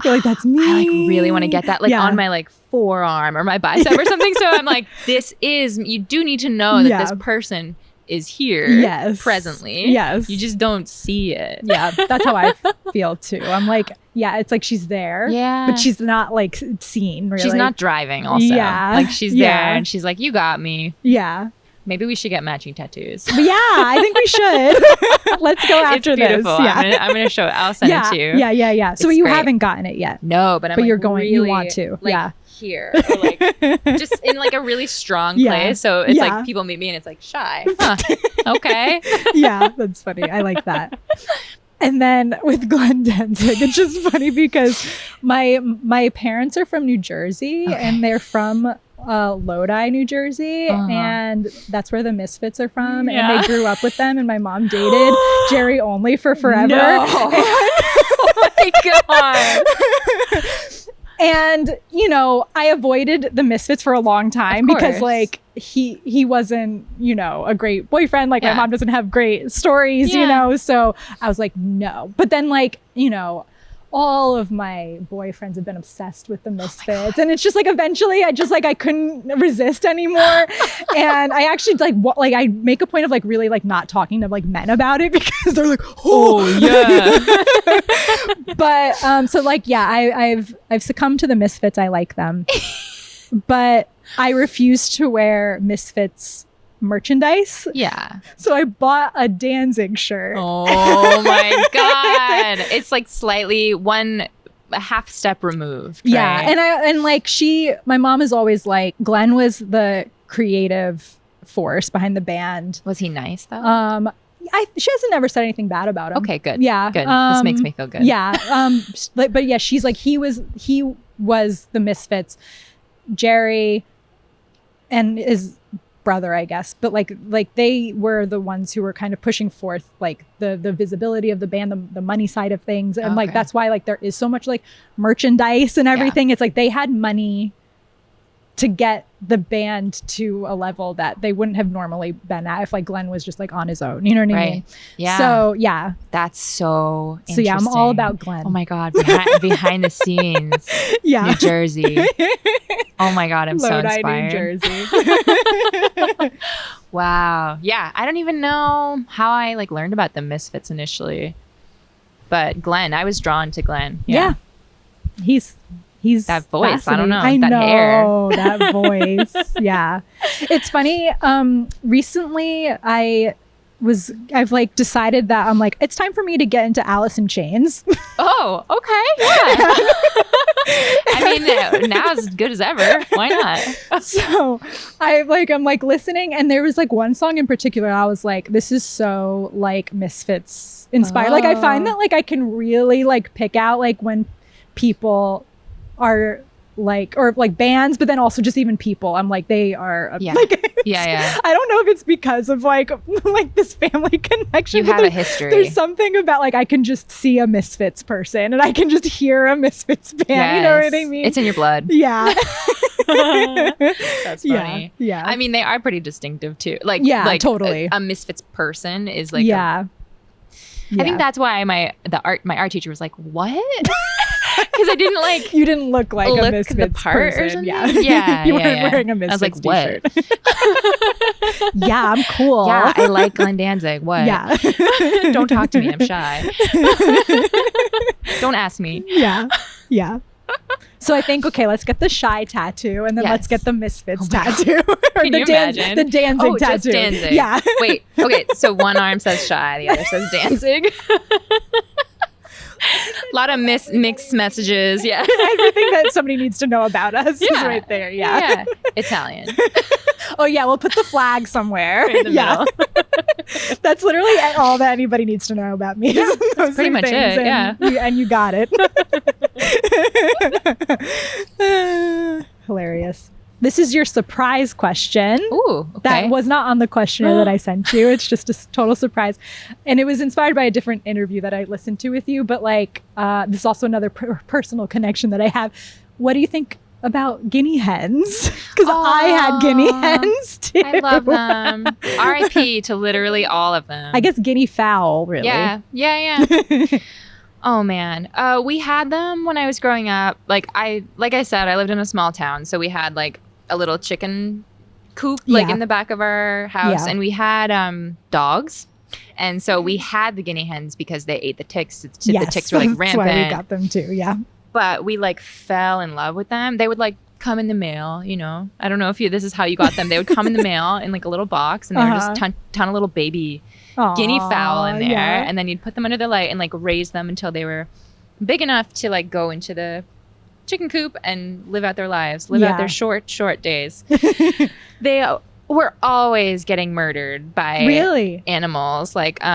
you're like, that's me. I like really want to get that like on my like forearm or my bicep or something. So I'm like, you do need to know that this person is here presently. Yes. You just don't see it. Yeah. That's how I feel too. I'm like, it's like she's there. Yeah. But she's not like seen really. She's not driving also. Yeah. Like she's there and she's like, you got me. Yeah. Maybe we should get matching tattoos. But I think we should. Let's go after it's beautiful. This. Yeah. I'm gonna show it. I'll send it to you. Yeah. So you haven't gotten it yet. No, but you're going. Really, you want to. Like, here or like just in like a really strong place, so it's like people meet me and it's like shy. Okay. Yeah, that's funny. I like that. And then with Glenn Danzig, it's just funny because my parents are from New Jersey and they're from Lodi, New Jersey, and that's where the Misfits are from, and they grew up with them, and my mom dated Jerry Only for forever. No. Oh my god. And, I avoided the Misfits for a long time because like he wasn't, a great boyfriend. Like my mom doesn't have great stories, so I was like, no. But then like, all of my boyfriends have been obsessed with the Misfits, and it's just like eventually I couldn't resist anymore. And I actually I make a point of like really like not talking to like men about it because they're like, But so like I've succumbed to the Misfits. I like them, but I refuse to wear Misfits merchandise. Yeah. So I bought a Danzig shirt. Oh my god. It's like slightly a half step removed. Right? Yeah. And my mom is always like, Glenn was the creative force behind the band. Was he nice though? She hasn't ever said anything bad about him. Okay, good. Yeah. Good. This makes me feel good. Yeah. But yeah, she's like, he was the Misfits. Jerry and his brother, I guess, but like they were the ones who were kind of pushing forth like the visibility of the band, the money side of things, and like that's why like there is so much like merchandise and everything. It's like they had money to get the band to a level that they wouldn't have normally been at if like Glenn was just like on his own, you know what I mean? Yeah. So that's so interesting. So I'm all about Glenn. Oh my god, behind the scenes. New Jersey. Oh my god, I'm so inspired. New Jersey. Wow. Yeah, I don't even know how I like learned about the Misfits initially, but Glenn, I was drawn to Glenn. Yeah. He's that voice. I don't know. I that know hair. That voice. Yeah. It's funny. Recently I've like decided that I'm like, it's time for me to get into Alice in Chains. Oh, okay. Yeah. I mean, now as good as ever. Why not? So I'm like listening, and there was like one song in particular I was like, this is so like Misfits inspired. Like I find that like I can really like pick out like when people are like, or like bands, but then also just even people, I'm like, they are yeah. Like, I don't know if it's because of like this family connection. You have a history. There's something about like I can just see a Misfits person and I can just hear a Misfits band. Yes. You know what I mean? It's in your blood. Yeah. That's funny. Yeah. I mean, they are pretty distinctive too. Like totally. A Misfits person is like I think that's why my art teacher was like, what? I didn't like you didn't look like a Misfits the part person. or something. Yeah, you weren't wearing a I was Misfits like, what? t-shirt. Yeah, I'm cool. Yeah, I like Glenn Danzig. What? Yeah. Don't talk to me. I'm shy. Don't ask me. Yeah. So I think, okay, let's get the shy tattoo, and then let's get the Misfits tattoo. Or Can you imagine? The Danzig tattoo. Just Danzig. Yeah. Wait. Okay. So one arm says shy, the other says Danzig. A lot of mixed messages. Yeah. Everything that somebody needs to know about us is right there. Yeah. Italian. Oh yeah, we'll put the flag somewhere. Right in the middle. That's literally all that anybody needs to know about me. Yeah, that's pretty much it. And you got it. Hilarious. This is your surprise question. Ooh, okay. That was not on the questionnaire that I sent you. It's just a total surprise. And it was inspired by a different interview that I listened to with you. But like, this is also another personal connection that I have. What do you think about guinea hens? Because I had guinea hens too. I love them. R.I.P. to literally all of them. I guess guinea fowl, really. Yeah. Oh man, we had them when I was growing up. Like I said, I lived in a small town, so we had like a little chicken coop like in the back of our house, and we had dogs, and so we had the guinea hens because they ate the ticks. The ticks were like rampant. That's why we got them too. Yeah, but we like fell in love with them. They would like come in the mail, you know. I don't know if this is how you got them. They would come in the mail in like a little box, and they were just ton of little baby guinea fowl in there, and then you'd put them under the light and like raise them until they were big enough to like go into the chicken coop and live out their lives, live out their short days. They were always getting murdered by animals, like what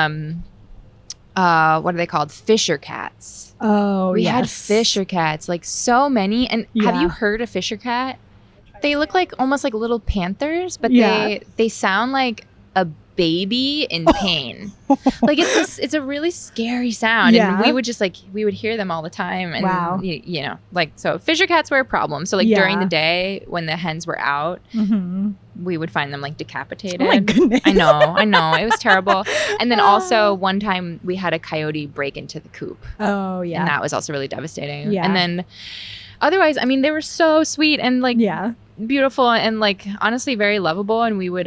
are they called? Fisher cats. Oh, we had fisher cats, like so many. And have you heard a fisher cat? They look like almost like little panthers, but they sound like a baby in pain. Like it's a really scary sound, and we would just like we would hear them all the time. And you know, like, so fisher cats were a problem. So like during the day when the hens were out, we would find them like decapitated. Oh my goodness. I know it was terrible. And then also one time we had a coyote break into the coop. Oh yeah, and that was also really devastating. And then otherwise, I mean, they were so sweet and like beautiful and like honestly very lovable, and we would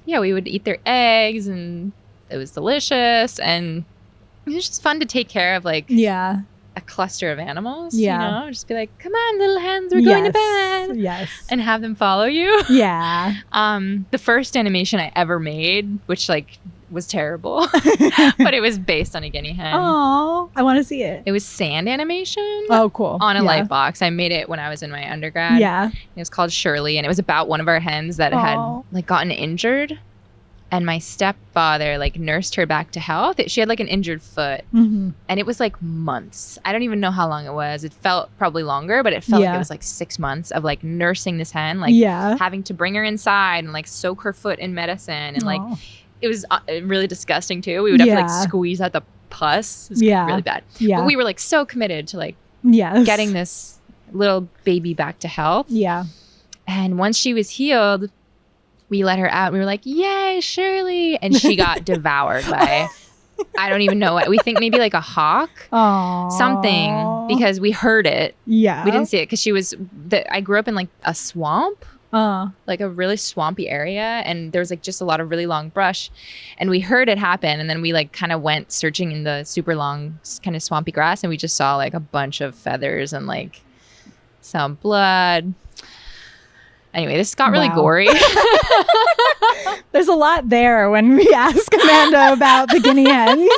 we would eat their eggs, and it was delicious, and it was just fun to take care of like a cluster of animals. You know, just be like, come on, little hens, we're going to bed. And have them follow you. The first animation I ever made, which like was terrible, but it was based on a guinea hen. Oh, I want to see it. It was sand animation. Oh, cool. On a light box. I made it when I was in my undergrad. It was called Shirley, and it was about one of our hens that had like gotten injured, and my stepfather like nursed her back to health. She had like an injured foot, and it was like months. I don't even know how long it was. It felt probably longer, but it felt like it was like 6 months of like nursing this hen, like having to bring her inside and like soak her foot in medicine, and like it was really disgusting too. We would have to like squeeze out the pus. It was really bad. But we were like so committed to like getting this little baby back to health. And once she was healed, we let her out. We were like, yay, Shirley. And she got devoured by, I don't even know what. We think maybe like a hawk. Something, because we heard it. We didn't see it because she was, I grew up in like a swamp. Like a really swampy area, and there was like just a lot of really long brush, and we heard it happen, and then we like kind of went searching in the super long kind of swampy grass, and we just saw like a bunch of feathers and like some blood. Anyway, this got really gory. There's a lot there when we ask Amanda about the guinea hens.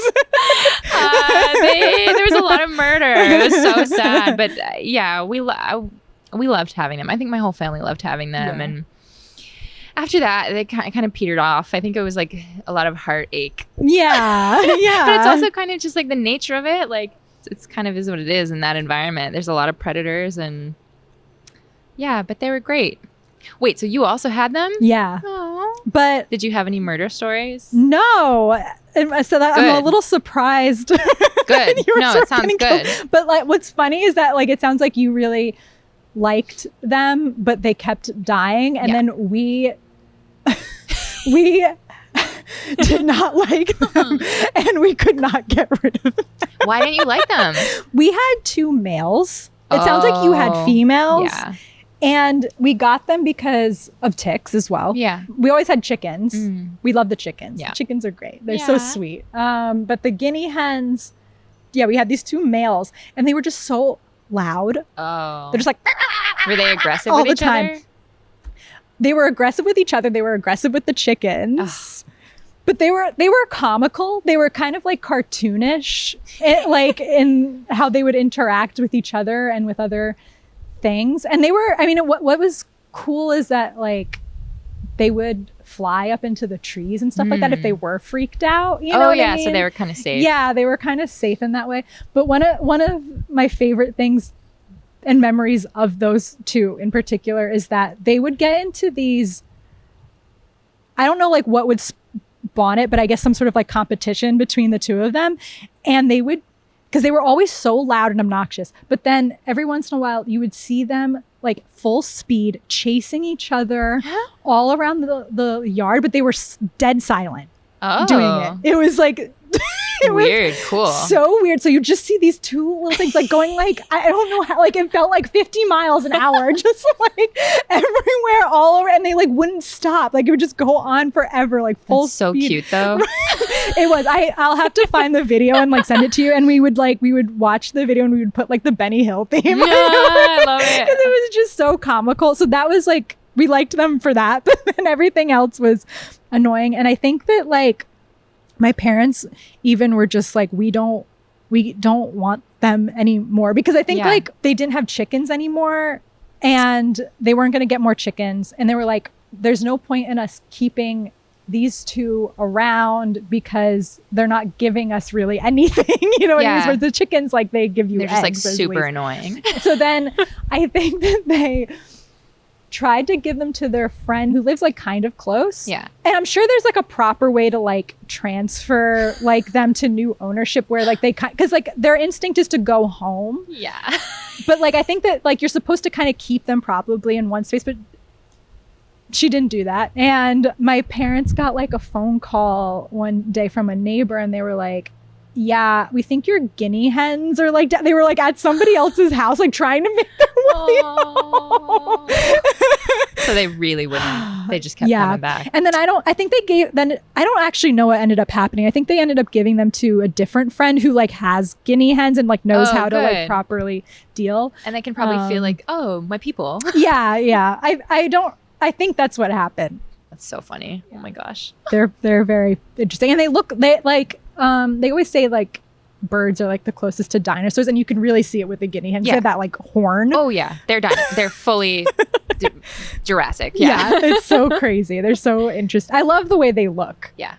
There was a lot of murder. It was so sad, but we loved having them. I think my whole family loved having them. And after that, they kind of petered off. I think it was like a lot of heartache. But it's also kind of just like the nature of it. Like it's kind of is what it is in that environment. There's a lot of predators, and but they were great. Wait, so you also had them? Aww. But did you have any murder stories? No. So that I'm a little surprised. Good. No, it sounds good. But like, what's funny is that like it sounds like you really liked them, but they kept dying, and then we did not like them, and we could not get rid of them. Why didn't you like them? We had 2 males. It sounds like you had females. Yeah. And we got them because of ticks as well. Yeah. We always had chickens. We love the chickens. Yeah. Chickens are great. They're so sweet. But the guinea hens, we had these 2 males, and they were just so loud. Oh. They're just like... Were they aggressive all with the each time. other? They were aggressive with each other. They were aggressive with the chickens. But they were comical. They were kind of like cartoonish, like in how they would interact with each other and with other things. And they were, I mean, what was cool is that like they would fly up into the trees and stuff like that if they were freaked out. You know what I mean? So they were kind of safe. Yeah, they were kind of safe in that way. But one of my favorite things and memories of those 2 in particular is that they would get into these, I don't know like what would spawn it, but I guess some sort of like competition between the 2 of them. And they would, because they were always so loud and obnoxious, but then every once in a while you would see them like full speed chasing each other all around the yard, but they were dead silent doing it. It was like it weird, was cool. So weird. So you just see these 2 little things like going like, I don't know how, like it felt like 50 miles an hour, just like everywhere, all over, and they like wouldn't stop. Like it would just go on forever, like full That's so speed. cute though. It was. I'll have to find the video and like send it to you. And we would watch the video and we would put like the Benny Hill theme. Yeah, I love it. Because it was just so comical. So that was like, we liked them for that, but then everything else was annoying. And I think that like my parents even were just like, we don't want them anymore, because I think like they didn't have chickens anymore and they weren't going to get more chickens. And they were like, there's no point in us keeping these 2 around because they're not giving us really anything. You know what I mean? Whereas the chickens, like they give you They're eggs. just like super annoying. So then I think that they tried to give them to their friend who lives like kind of close. Yeah. And I'm sure there's like a proper way to like transfer like them to new ownership where like they because like their instinct is to go home. Yeah. But like I think that like you're supposed to kind of keep them probably in one space, but she didn't do that. And my parents got like a phone call one day from a neighbor and they were like, yeah, we think your guinea hens are like, they were like at somebody else's house, like trying to make their way home. So they really wouldn't. They just kept coming back. And then I don't actually know what ended up happening. I think they ended up giving them to a different friend who like has guinea hens and like knows how to like properly deal. And they can probably feel like, oh, my people. Yeah. I think that's what happened. That's so funny. Yeah. Oh my gosh. They're very interesting. And they always say like birds are like the closest to dinosaurs, and you can really see it with the guinea hens. They have that like horn. Oh yeah. They're fully Jurassic. Yeah. It's so crazy. They're so interesting. I love the way they look. Yeah.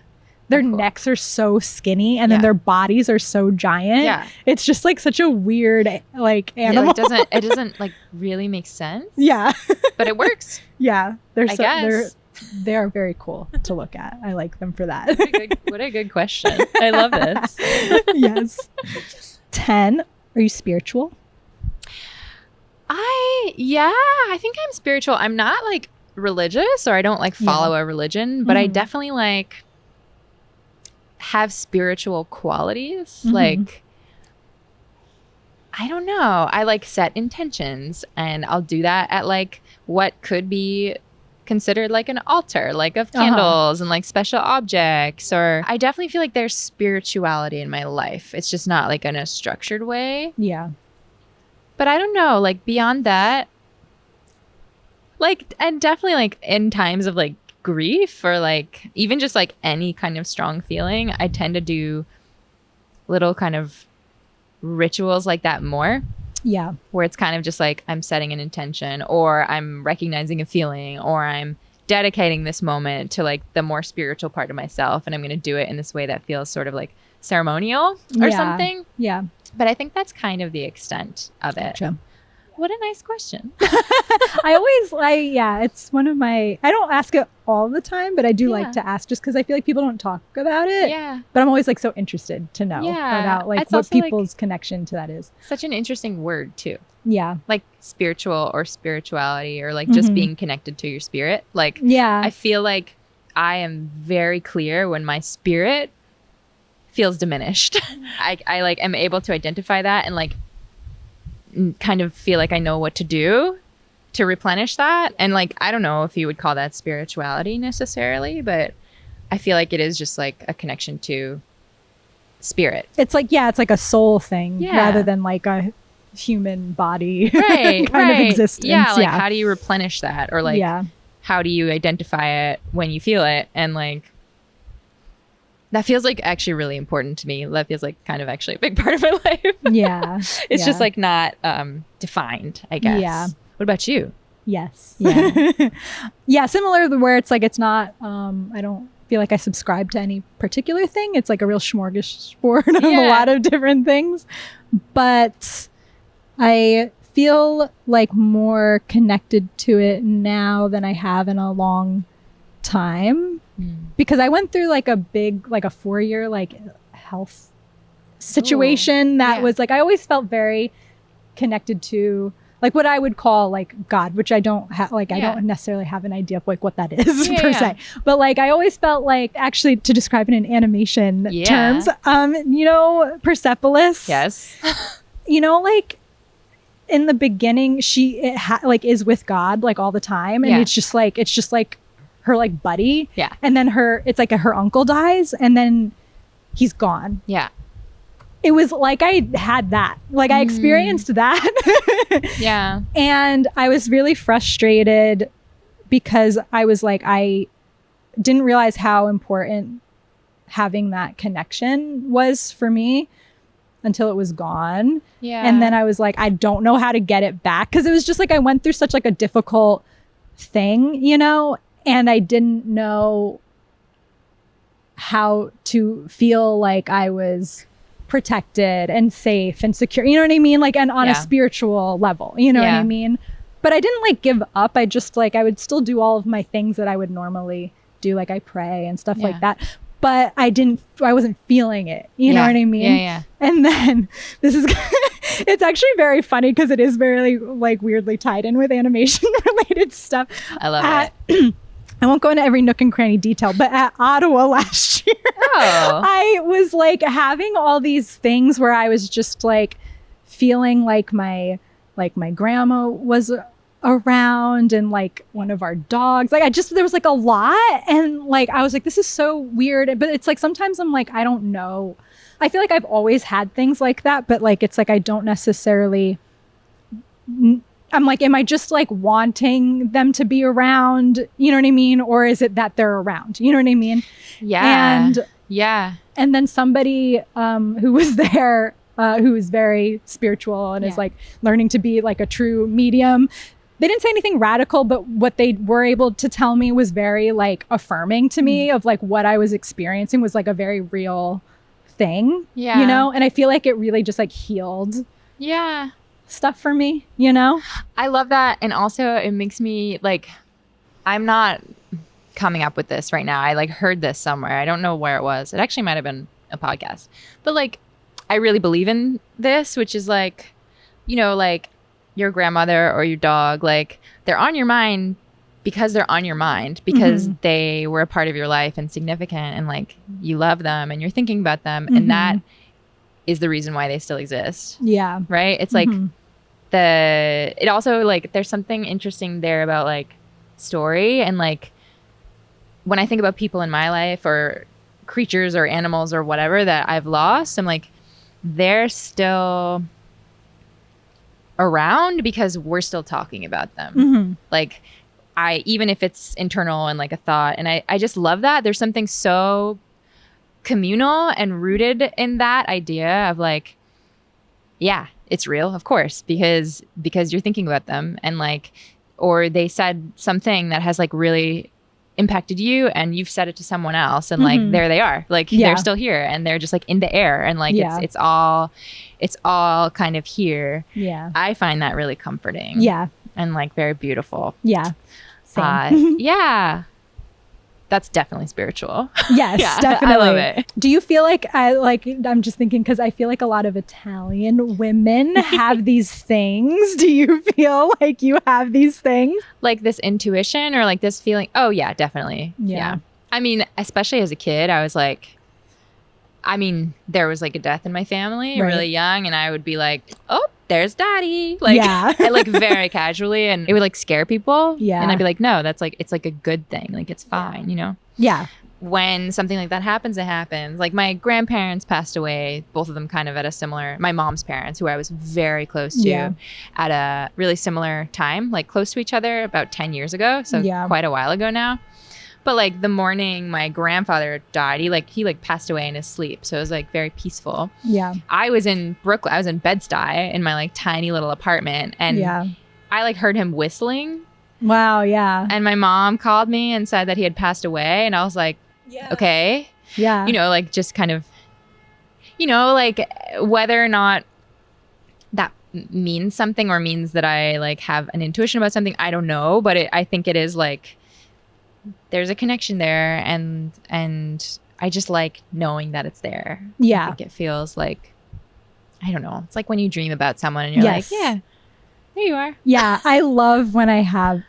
Their necks are so skinny and then their bodies are so giant. Yeah. It's just like such a weird like animal. It doesn't like really make sense. Yeah. But it works. Yeah. They are very cool to look at. I like them for that. What a good question. I love this. Yes. 10. Are you spiritual? I think I'm spiritual. I'm not like religious, or I don't like follow a religion, but I definitely like have spiritual qualities. Like, I don't know. I like set intentions, and I'll do that at like what could be considered like an altar, like of candles and like special objects. Or I definitely feel like there's spirituality in my life. It's just not like in a structured way. Yeah. But I don't know, like beyond that, like, and definitely like in times of like grief or like even just like any kind of strong feeling, I tend to do little kind of rituals like that more. Yeah. Where it's kind of just like I'm setting an intention, or I'm recognizing a feeling, or I'm dedicating this moment to like the more spiritual part of myself, and I'm going to do it in this way that feels sort of like ceremonial or something. Yeah. But I think that's kind of the extent of it. Gotcha. What a nice question. It's one of my, I don't ask it all the time, but I do like to ask just because I feel like people don't talk about it. Yeah. But I'm always like so interested to know about like what people's connection to that is. Such an interesting word too. Yeah. Like spiritual or spirituality, or like just being connected to your spirit. Like, yeah. I feel like I am very clear when my spirit feels diminished. I like am able to identify that and like kind of feel like I know what to do to replenish that. And like, I don't know if you would call that spirituality necessarily, but I feel like it is just like a connection to spirit. It's like, yeah, it's like a soul thing rather than like a human body kind of existence. Yeah, like how do you replenish that? Or like, how do you identify it when you feel it? And like, that feels like actually really important to me. That feels like kind of actually a big part of my life. Yeah. It's just like not defined, I guess. Yeah. What about you? Yes. Yeah. Yeah. Similar to where it's like, it's not, I don't feel like I subscribe to any particular thing. It's like a real smorgasbord of a lot of different things. But I feel like more connected to it now than I have in a long time. Because I went through like a big, like a 4-year like health situation that was like, I always felt very connected to like what I would call like God, which I don't have, like, I don't necessarily have an idea of like what that is per se. But like, I always felt like, actually to describe it in animation terms, you know, Persepolis. Yes. You know, like in the beginning, she like is with God like all the time. And it's just like her like buddy. Yeah. And then it's like her uncle dies and then he's gone. Yeah. It was like I had that. Like I experienced that. Yeah. And I was really frustrated because I was like, I didn't realize how important having that connection was for me until it was gone. Yeah. And then I was like, I don't know how to get it back. Cause it was just like, I went through such like a difficult thing, you know? And I didn't know how to feel like I was protected and safe and secure. You know what I mean? Like, and on a spiritual level, you know what I mean? But I didn't like give up. I just like, I would still do all of my things that I would normally do. Like I pray and stuff like that. But I wasn't feeling it. You know what I mean? Yeah. And then this is, it's actually very funny because it is very like weirdly tied in with animation related stuff. I love it. I won't go into every nook and cranny detail, but at Ottawa last year, I was like having all these things where I was just like feeling like my grandma was around and like one of our dogs. Like there was like a lot. And like, I was like, this is so weird. But it's like, sometimes I'm like, I don't know. I feel like I've always had things like that, but like, it's like, I don't necessarily, I'm like, am I just like wanting them to be around? You know what I mean? Or is it that they're around? You know what I mean? Yeah. And then somebody who was there, who is very spiritual and is like learning to be like a true medium. They didn't say anything radical, but what they were able to tell me was very like affirming to me of like what I was experiencing was like a very real thing, you know? And I feel like it really just like healed stuff for me, you know? I love that. And also it makes me like, I'm not coming up with this right now. I like heard this somewhere. I don't know where it was. It actually might've been a podcast, but like, I really believe in this, which is like, you know, like your grandmother or your dog, like they're on your mind because they're on your mind because they were a part of your life and significant and like you love them and you're thinking about them. And that is the reason why they still exist. Yeah. Right. It's like it also like, there's something interesting there about like story. And like, when I think about people in my life or creatures or animals or whatever that I've lost, I'm like, they're still around because we're still talking about them. Like even if it's internal and like a thought, and I just love that. There's something so communal and rooted in that idea of like, yeah, it's real, of course, because you're thinking about them and like, or they said something that has like really impacted you and you've said it to someone else and like there they are, like they're still here and they're just like in the air and like it's all kind of here. I find that really comforting and like very beautiful. Same. That's definitely spiritual. Yes, definitely. I love it. Do you feel like I'm just thinking because I feel like a lot of Italian women have these things. Do you feel like you have these things? Like this intuition or like this feeling? Oh yeah, definitely. Yeah. I mean, especially as a kid, I was like, I mean, there was like a death in my family really young, and I would be like, oh, there's daddy. Like, I, like very casually, and it would like scare people. Yeah. And I'd be like, no, that's like, it's like a good thing. Like, it's fine, you know? Yeah. When something like that happens, it happens. Like my grandparents passed away, both of them kind of at a similar, my mom's parents, who I was very close to at a really similar time, like close to each other about 10 years ago. So quite a while ago now. But like the morning my grandfather died, he passed away in his sleep. So it was like very peaceful. Yeah. I was in Brooklyn. I was in Bed-Stuy in my like tiny little apartment. And I like heard him whistling. Wow. Yeah. And my mom called me and said that he had passed away. And I was like, okay. Yeah. You know, like just kind of, you know, like whether or not that means something or means that I like have an intuition about something, I don't know. But I think it is like, there's a connection there, and I just like knowing that it's there. Yeah. I think it feels like, I don't know. It's like when you dream about someone and you're like, yeah, there you are. Yeah. I love when I have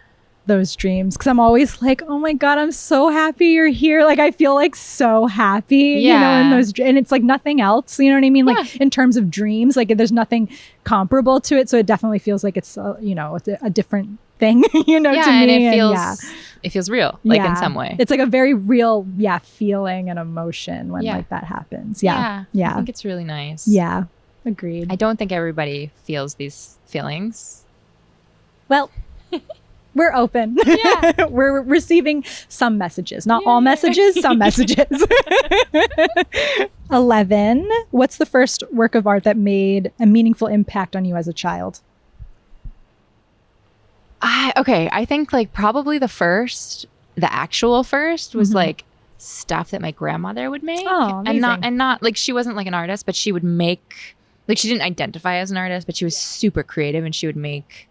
those dreams because I'm always like, oh my God, I'm so happy you're here. Like I feel like so happy, you know, in those, and it's like nothing else, you know what I mean? Like in terms of dreams, like there's nothing comparable to it. So it definitely feels like it's, you know, it's a different thing, you know, to me. And it feels real, like in some way. It's like a very real, feeling and emotion when like that happens. Yeah. I think it's really nice. Yeah. Agreed. I don't think everybody feels these feelings. Well, we're open. Yeah. We're receiving some messages, not all messages, some messages. 11. What's the first work of art that made a meaningful impact on you as a child? I think like probably the actual first was like stuff that my grandmother would make. Oh, amazing. And not like she wasn't like an artist, but she would make, like she didn't identify as an artist, but she was super creative and she would make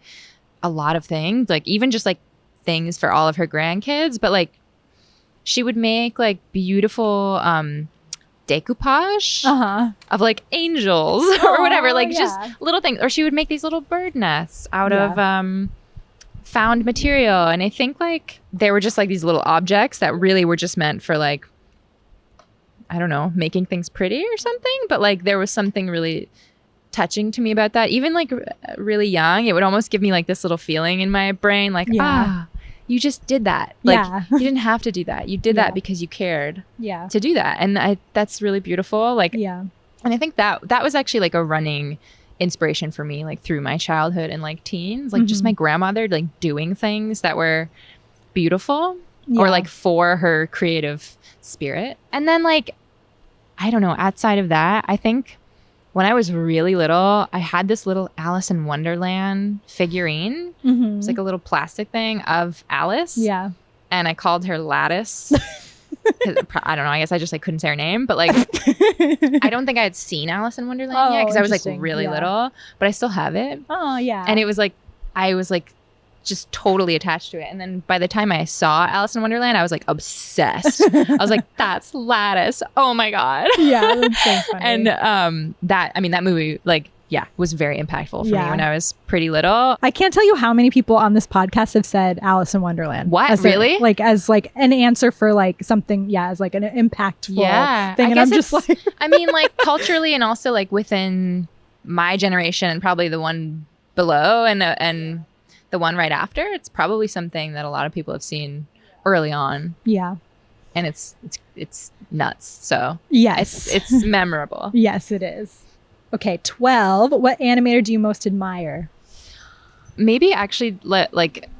a lot of things, like even just like things for all of her grandkids, but like she would make like beautiful decoupage of like angels or whatever, like just little things. Or she would make these little bird nests out of found material. And I think like they were just like these little objects that really were just meant for like, I don't know, making things pretty or something. But like there was something really touching to me about that. Even like really young, it would almost give me like this little feeling in my brain, like, you just did that. Like you didn't have to do that. You did that because you cared to do that. And that's really beautiful. Like, and I think that was actually like a running inspiration for me, like through my childhood and like teens, like just my grandmother like doing things that were beautiful or like for her creative spirit. And then like, I don't know, outside of that, I think when I was really little, I had this little Alice in Wonderland figurine. It was like a little plastic thing of Alice. Yeah. And I called her Lattice. I don't know. I guess I just like couldn't say her name, but like I don't think I had seen Alice in Wonderland yet because I was like really little, but I still have it. Oh yeah. And it was like I was like just totally attached to it. And then by the time I saw Alice in Wonderland, I was like obsessed. I was like, that's Lattice. Oh my God. Yeah, that's so funny. And that movie like was very impactful for me when I was pretty little. I can't tell you how many people on this podcast have said Alice in Wonderland. What? Really? As like an answer for like something, as like an impactful thing. And I'm just like, I mean, like culturally and also like within my generation and probably the one below and the one right after, it's probably something that a lot of people have seen early on. Yeah. And it's nuts. So yes, it's memorable. Yes, it is. Okay, 12. What animator do you most admire? Maybe actually, like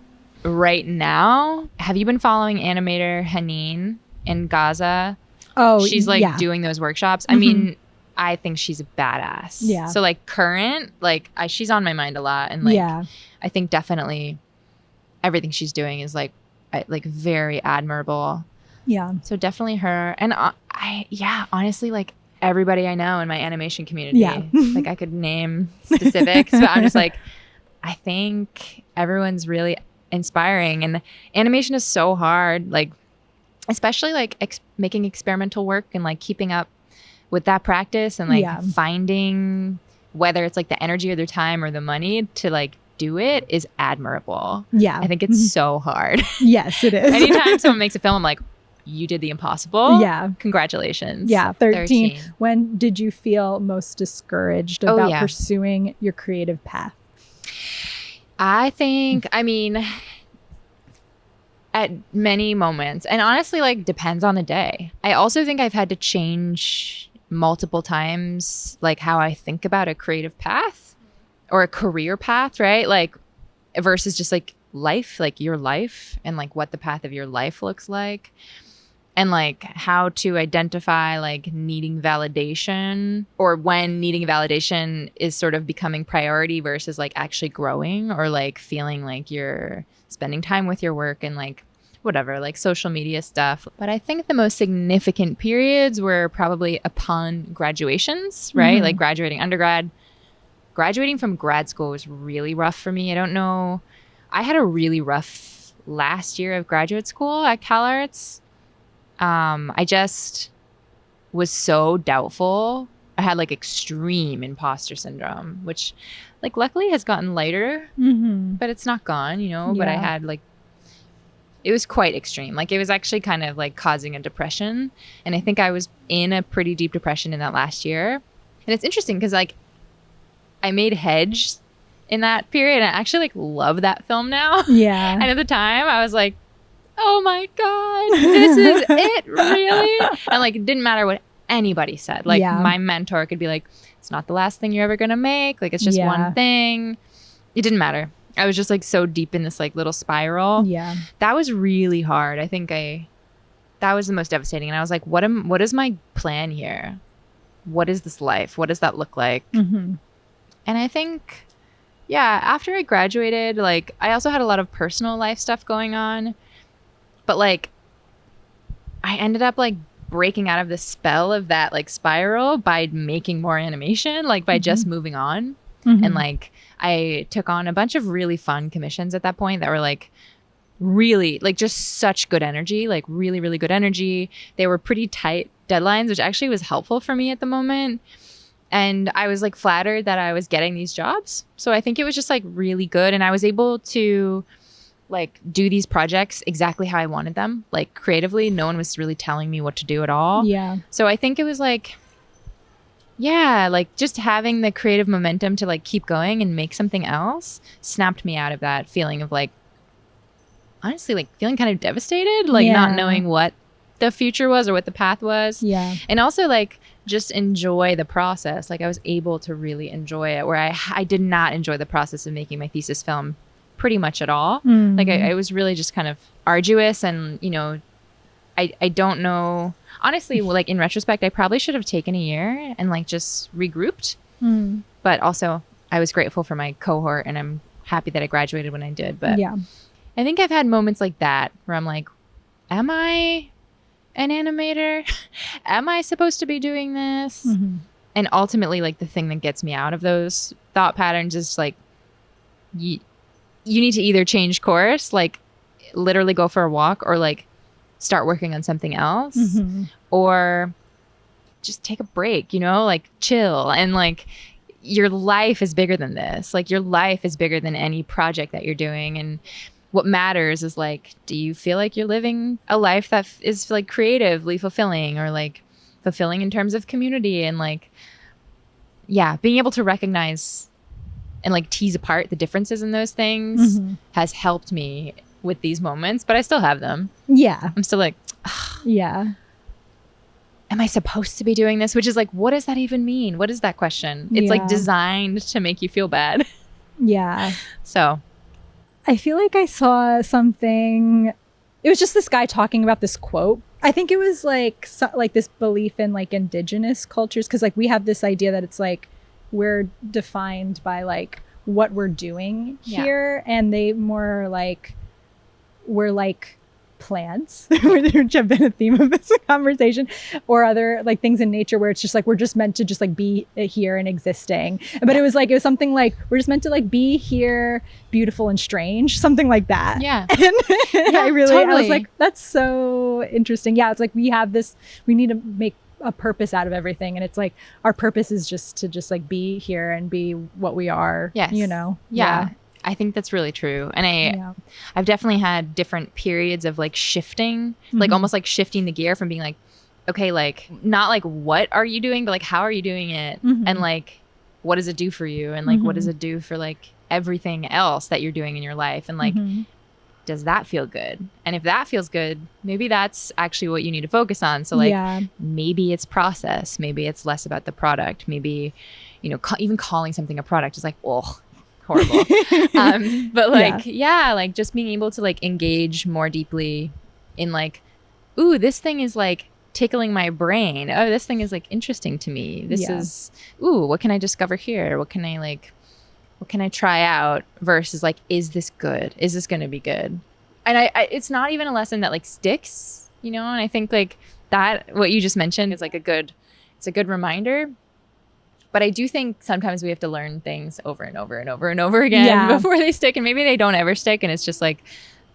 right now, have you been following animator Haneen in Gaza? Oh, she's like doing those workshops. I mean, I think she's a badass. Yeah. So like current, like she's on my mind a lot, and like I think definitely everything she's doing is like very admirable. Yeah. So definitely her, and honestly, like everybody I know in my animation community. Yeah. Like I could name specifics, but I'm just like, I think everyone's really inspiring, and animation is so hard, like especially like making experimental work and like keeping up with that practice and like finding whether it's like the energy or the time or the money to like do it is admirable. Yeah. I think it's so hard. Yes, it is. Anytime someone makes a film, I'm like, you did the impossible. Yeah. Congratulations. Yeah. 13. When did you feel most discouraged about pursuing your creative path? I think, I mean, at many moments, and honestly, like, depends on the day. I also think I've had to change multiple times, like, how I think about a creative path or a career path, right? Like, versus just like life, like your life, and like what the path of your life looks like, and like how to identify like needing validation, or when needing validation is sort of becoming priority versus like actually growing, or like feeling like you're spending time with your work and like whatever, like social media stuff. But I think the most significant periods were probably upon graduations, right? Like graduating undergrad. Graduating from grad school was really rough for me. I don't know. I had a really rough last year of graduate school at CalArts. I just was so doubtful. I had like extreme imposter syndrome, which like luckily has gotten lighter, but it's not gone, you know, but I had like, it was quite extreme. Like it was actually kind of like causing a depression. And I think I was in a pretty deep depression in that last year. And it's interesting because like I made Hedge in that period, and I actually like love that film now. Yeah. And at the time I was like, oh my God, this is it, really? And like, it didn't matter what anybody said. Like my mentor could be like, it's not the last thing you're ever going to make. Like, it's just one thing. It didn't matter. I was just like so deep in this like little spiral. Yeah. That was really hard. I think that was the most devastating. And I was like, what is my plan here? What is this life? What does that look like? And I think, after I graduated, like I also had a lot of personal life stuff going on. But like, I ended up like breaking out of the spell of that like spiral by making more animation, like by just moving on. And like, I took on a bunch of really fun commissions at that point that were like really like just such good energy, like really, really good energy. They were pretty tight deadlines, which actually was helpful for me at the moment. And I was like flattered that I was getting these jobs. So I think it was just like really good. And I was able to like do these projects exactly how I wanted them, like creatively. No one was really telling me what to do at all. Yeah. So I think it was like, like just having the creative momentum to like keep going and make something else snapped me out of that feeling of like, honestly, like feeling kind of devastated, like not knowing what the future was or what the path was. Yeah. And also like just enjoy the process. Like I was able to really enjoy it, where I did not enjoy the process of making my thesis film pretty much at all. Like I was really just kind of arduous, and you know, I don't know, honestly, like in retrospect, I probably should have taken a year and like just regrouped. But also I was grateful for my cohort, and I'm happy that I graduated when I did. But I think I've had moments like that where I'm like, am I an animator? Am I supposed to be doing this? And ultimately, like the thing that gets me out of those thought patterns is like, you need to either change course, like literally go for a walk, or like start working on something else, or just take a break, you know, like chill. And like your life is bigger than this. Like your life is bigger than any project that you're doing. And what matters is like, do you feel like you're living a life that is like creatively fulfilling, or like fulfilling in terms of community? And like, being able to recognize and like tease apart the differences in those things has helped me with these moments, but I still have them. Yeah. I'm still like, am I supposed to be doing this? Which is like, what does that even mean? What is that question? It's like designed to make you feel bad. Yeah. So I feel like I saw something. It was just this guy talking about this quote. I think it was like this belief in like indigenous cultures, because like we have this idea that it's like we're defined by like what we're doing here, and they more like we're like plants, which have been a theme of this conversation, or other like things in nature where it's just like we're just meant to just like be here and existing. But it was something like we're just meant to like be here, beautiful and strange, something like that. And I was like, that's so interesting. It's like we need to make a purpose out of everything, and it's like our purpose is just to just like be here and be what we are. You know. I think that's really true. And I've definitely had different periods of like shifting, like almost like shifting the gear from being like, okay, like not like what are you doing, but like how are you doing it? And like, what does it do for you? And like, what does it do for like everything else that you're doing in your life? And like, does that feel good? And if that feels good, maybe that's actually what you need to focus on. So like maybe it's process, maybe it's less about the product. Maybe, you know, even calling something a product is like, oh, horrible. But like, like just being able to like engage more deeply in like, ooh, this thing is like tickling my brain. Oh, this thing is like interesting to me. This is, ooh, what can I discover here? What can I try out versus like, is this good? Is this going to be good? And I it's not even a lesson that like sticks, you know? And I think like that, what you just mentioned is like it's a good reminder. But I do think sometimes we have to learn things over and over and over and over again before they stick. And maybe they don't ever stick. And it's just like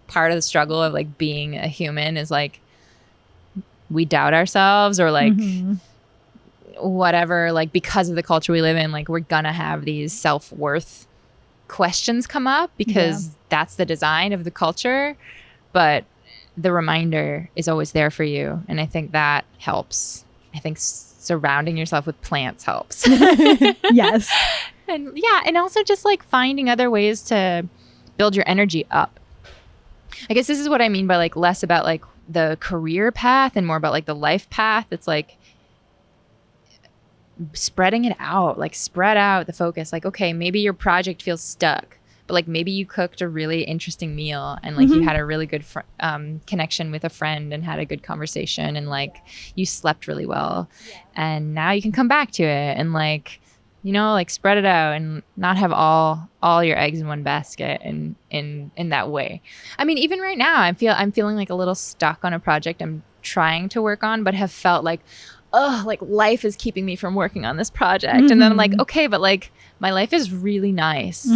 part of the struggle of like being a human is like we doubt ourselves or like whatever, like because of the culture we live in, like we're gonna have these self-worth questions come up because that's the design of the culture. But the reminder is always there for you. And I think that helps. I think surrounding yourself with plants helps. Yes. And and also just like finding other ways to build your energy up. I guess this is what I mean by like less about like the career path and more about like the life path. It's like spreading it out, like spread out the focus. Like, okay, maybe your project feels stuck, but like maybe you cooked a really interesting meal and like you had a really good connection with a friend and had a good conversation and like you slept really well and now you can come back to it and like, you know, like spread it out and not have all your eggs in one basket in that way. I mean, even right now I'm feeling like a little stuck on a project I'm trying to work on, but have felt like, oh, like life is keeping me from working on this project. And then I'm like, okay, but like my life is really nice.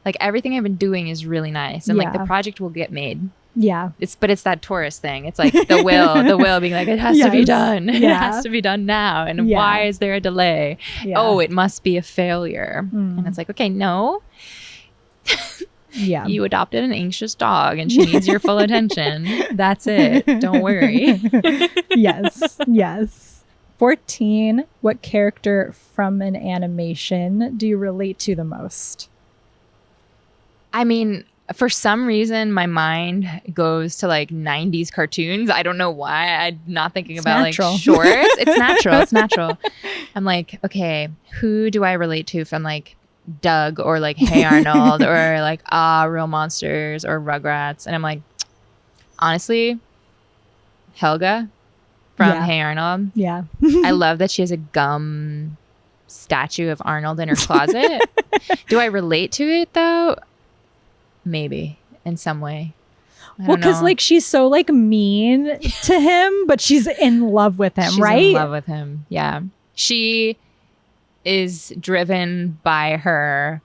Like everything I've been doing is really nice. And like the project will get made. Yeah. But it's that Taurus thing. It's like the will being like, it has to be done. It has to be done now. And why is there a delay? Oh, it must be a failure. And it's like, okay, no. You adopted an anxious dog and she needs your full attention. That's it. Don't worry. Yes. 14, what character from an animation do you relate to the most? I mean, for some reason, my mind goes to like 90s cartoons. I don't know why. I'm not thinking about natural. Like shorts. It's natural. I'm like, okay, who do I relate to from like Doug or like Hey Arnold or like Real Monsters or Rugrats? And I'm like, honestly, Helga from Hey Arnold. Yeah. I love that she has a gum statue of Arnold in her closet. Do I relate to it though? Maybe in some way. Well, because like she's so like mean to him, but she's in love with him, right? She's in love with him. Yeah. She is driven by her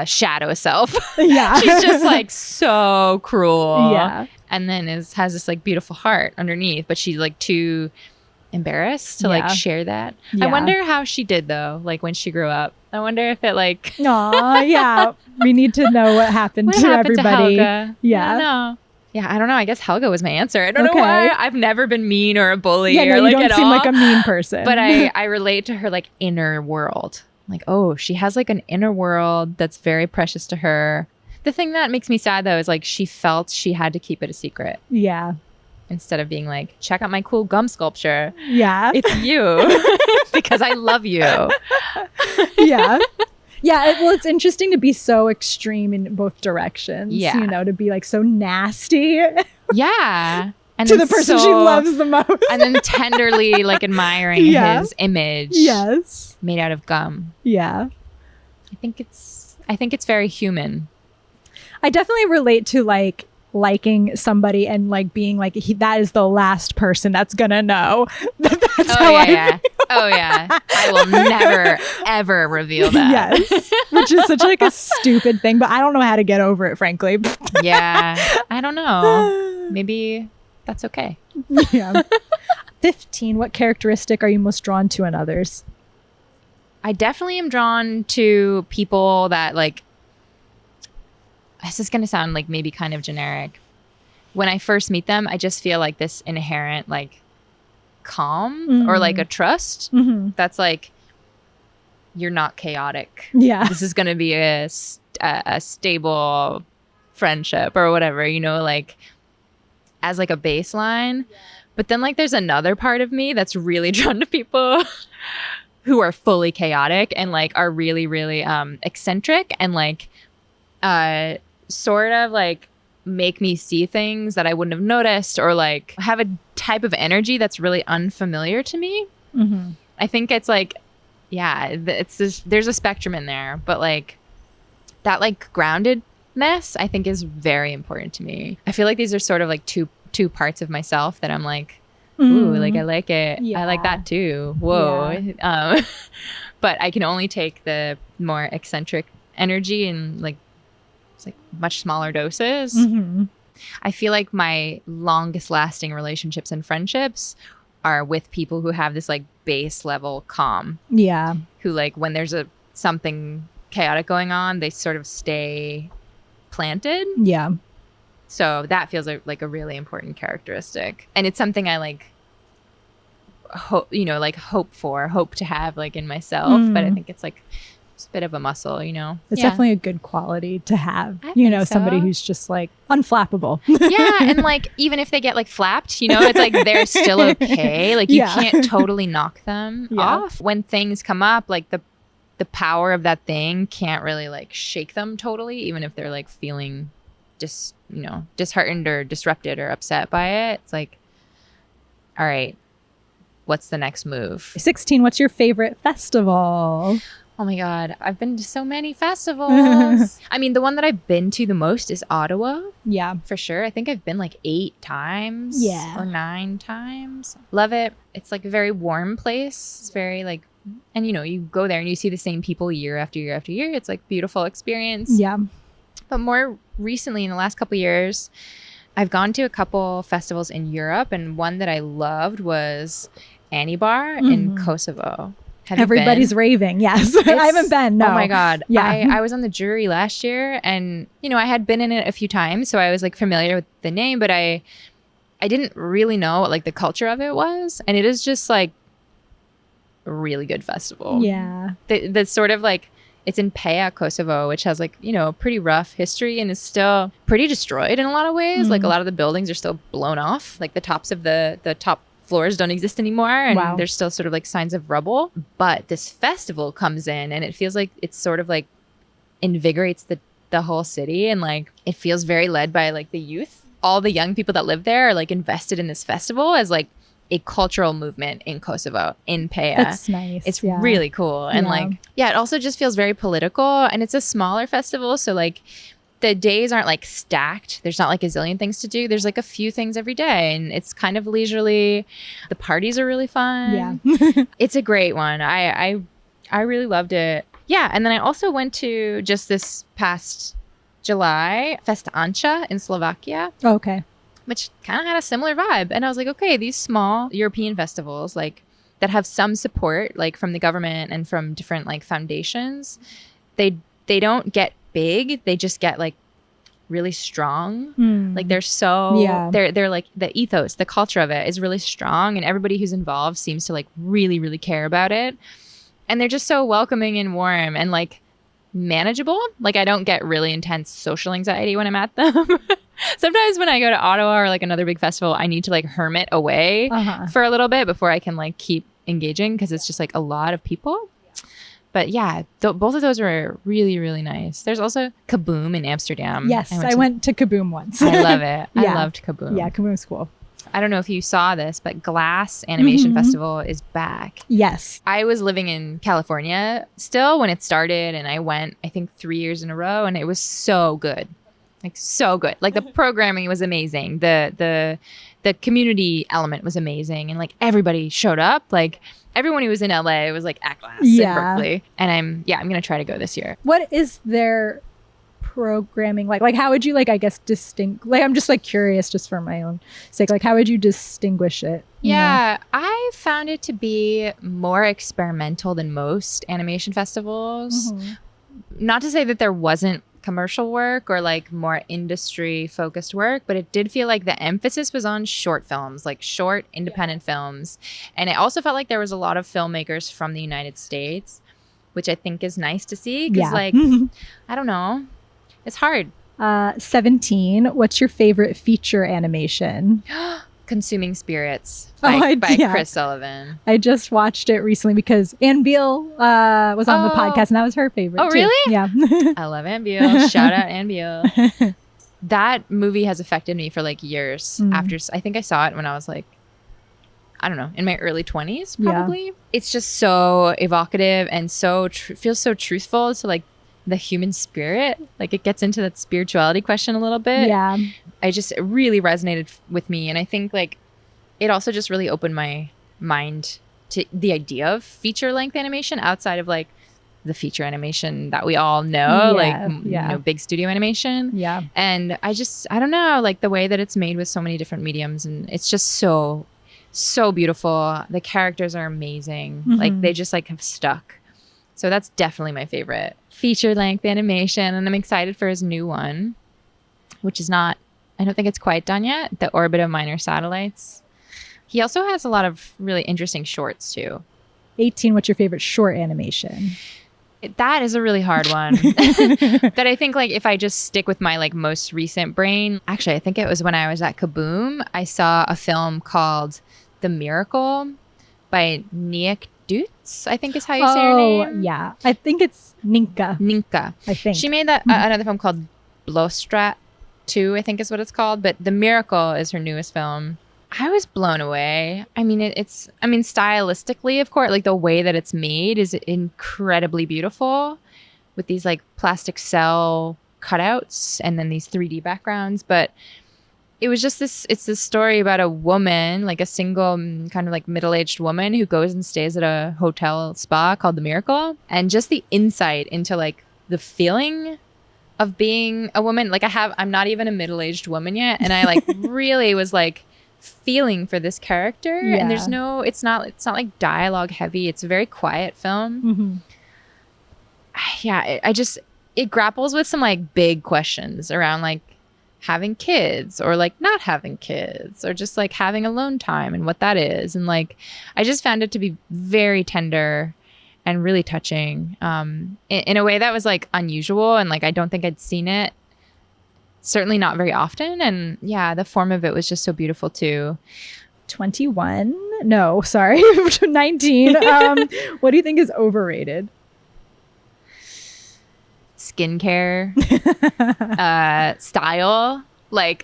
shadow self. Yeah. She's just like so cruel. Yeah. And then has this like beautiful heart underneath, but she's like too embarrassed to like share that. I wonder how she did though, like when she grew up. I wonder if it like Aw, we need to know what happened to everybody. To Helga? Yeah. I don't know. Yeah, I don't know. I guess Helga was my answer. I don't know why. I've never been mean or a bully or you like don't at seem all. like a mean person. But I relate to her like inner world. Like, oh, she has like an inner world that's very precious to her. The thing that makes me sad though is like she felt she had to keep it a secret. Yeah. Instead of being like, check out my cool gum sculpture. Yeah. It's you. Because I love you. Yeah. Yeah. Well, it's interesting to be so extreme in both directions. Yeah. You know, to be like so nasty. Yeah. And to the person she loves the most. And then tenderly like admiring his image. Yes. Made out of gum. Yeah. I think it's very human. I definitely relate to like liking somebody and like being like that is the last person that's gonna know. Oh yeah. I will never ever reveal that. Yes. Which is such like a stupid thing, but I don't know how to get over it, frankly. Yeah. I don't know. Maybe that's okay. Yeah. 15, what characteristic are you most drawn to in others? I definitely am drawn to people that like this is going to sound like maybe kind of generic. When I first meet them, I just feel like this inherent like calm or like a trust that's like, you're not chaotic. Yeah. This is going to be a stable friendship or whatever, you know, like as like a baseline. But then like there's another part of me that's really drawn to people who are fully chaotic and like are really, really eccentric and like sort of like make me see things that I wouldn't have noticed or like have a type of energy that's really unfamiliar to me. I think it's like, yeah, it's this, there's a spectrum in there, but like that like groundedness I think is very important to me. I feel like these are sort of like two parts of myself that I'm like, ooh, like I like it. I like that too. Whoa. Yeah. But I can only take the more eccentric energy and like it's like much smaller doses. I feel like my longest lasting relationships and friendships are with people who have this like base level calm. Yeah. Who like when there's something chaotic going on, they sort of stay planted. Yeah. So that feels like a really important characteristic. And it's something I like hope to have like in myself. But I think it's like it's a bit of a muscle, you know? It's definitely a good quality to have, somebody who's just like unflappable. Yeah. And like, even if they get like flapped, you know, it's like they're still okay. Like you can't totally knock them off. When things come up, like the power of that thing can't really like shake them totally, even if they're like feeling disheartened or disrupted or upset by it. It's like, all right, what's the next move? 16, what's your favorite festival? Oh my God, I've been to so many festivals. I mean, the one that I've been to the most is Ottawa. Yeah. For sure. I think I've been like 8 times. Yeah. Or 9 times. Love it. It's like a very warm place. It's very like, and you know, you go there and you see the same people year after year after year. It's like beautiful experience. Yeah. But more recently, in the last couple of years, I've gone to a couple festivals in Europe, and one that I loved was Animator in Kosovo. Everybody's raving. Yes. I haven't been. No. Oh my God. Yeah. I was on the jury last year, and you know, I had been in it a few times, so I was like familiar with the name, but I didn't really know what like the culture of it was. And it is just like a really good festival. Yeah. That's sort of like, it's in Peja, Kosovo, which has like, you know, a pretty rough history and is still pretty destroyed in a lot of ways. Like a lot of the buildings are still blown off. Like the tops of the top floors don't exist anymore, and there's still sort of like signs of rubble. But this festival comes in and it feels like it's sort of like invigorates the whole city, and like it feels very led by like the youth. All the young people that live there are like invested in this festival as like a cultural movement in Kosovo, in Peja. That's nice. It's really cool. And like, it also just feels very political, and it's a smaller festival. So like the days aren't like stacked. There's not like a zillion things to do. There's like a few things every day, and it's kind of leisurely. The parties are really fun. Yeah. It's a great one. I really loved it. Yeah. And then I also went to just this past July, Festa Ancha in Slovakia. Oh, okay. Which kind of had a similar vibe. And I was like, okay, these small European festivals like that have some support like from the government and from different like foundations, they don't get big. They just get like really strong. Like they're so they're like the ethos, the culture of it is really strong, and everybody who's involved seems to like really, really care about it. And they're just so welcoming and warm and like manageable. Like I don't get really intense social anxiety when I'm at them. Sometimes when I go to Ottawa or like another big festival, I need to like hermit away for a little bit before I can like keep engaging, because it's just like a lot of people. But yeah, both of those were really, really nice. There's also Kaboom in Amsterdam. Yes, I went to Kaboom once. I love it. I loved Kaboom. Yeah, Kaboom's cool. I don't know if you saw this, but Glass Animation Festival is back. Yes. I was living in California still when it started, and I went, I think, 3 years in a row, and it was so good. Like, so good. Like, the programming was amazing. The community element was amazing, and, like, everybody showed up. Like, everyone who was in LA was, like, at Glass in Berkeley. And I'm going to try to go this year. What is their programming like how would you like, I guess, like I'm just like curious just for my own sake, like how would you distinguish it? Yeah, I found it to be more experimental than most animation festivals. Not to say that there wasn't commercial work or like more industry focused work, but it did feel like the emphasis was on short films, like short independent films. And it also felt like there was a lot of filmmakers from the United States, which I think is nice to see because like, I don't know, it's hard. 17, what's your favorite feature animation? Consuming Spirits by Chris Sullivan. I just watched it recently because Anne Beal was on the podcast and that was her favorite. Oh, really? Too. Yeah. I love Anne Beal. Shout out Anne Beal. That movie has affected me for like years after. I think I saw it when I was like, I don't know, in my early 20s probably. Yeah. It's just so evocative and so feels so truthful to like the human spirit. Like it gets into that spirituality question a little bit. Yeah. It really resonated with me. And I think like it also just really opened my mind to the idea of feature length animation outside of like the feature animation that we all know, you know, big studio animation. Yeah. And I don't know, like the way that it's made with so many different mediums, and it's just so beautiful. The characters are amazing. Like they just like have stuck. So that's definitely my favorite feature length animation. And I'm excited for his new one, which is not, I don't think it's quite done yet. The Orbit of Minor Satellites. He also has a lot of really interesting shorts too. 18, what's your favorite short animation? That is a really hard one. That I think like if I just stick with my like most recent brain, actually I think it was when I was at Kaboom, I saw a film called The Miracle by Niek Dutz, I think is how you say her name. Yeah. I think it's Ninka. I think. She made that another film called Blostrat 2, I think is what it's called. But The Miracle is her newest film. I was blown away. I mean, stylistically, of course, like the way that it's made is incredibly beautiful with these like plastic cell cutouts and then these 3D backgrounds. But it was just it's this story about a woman, like a single kind of like middle-aged woman who goes and stays at a hotel spa called The Miracle. And just the insight into like the feeling of being a woman. Like I'm not even a middle-aged woman yet. And I like really was like feeling for this character. Yeah. And it's not like dialogue heavy. It's a very quiet film. Yeah, it grapples with some like big questions around like having kids or like not having kids or just like having alone time and what that is. And like, I just found it to be very tender and really touching in a way that was like unusual. And like, I don't think I'd seen it, certainly not very often. And yeah, the form of it was just so beautiful too. 21? No, sorry. 19. What do you think is overrated? Skincare, style, like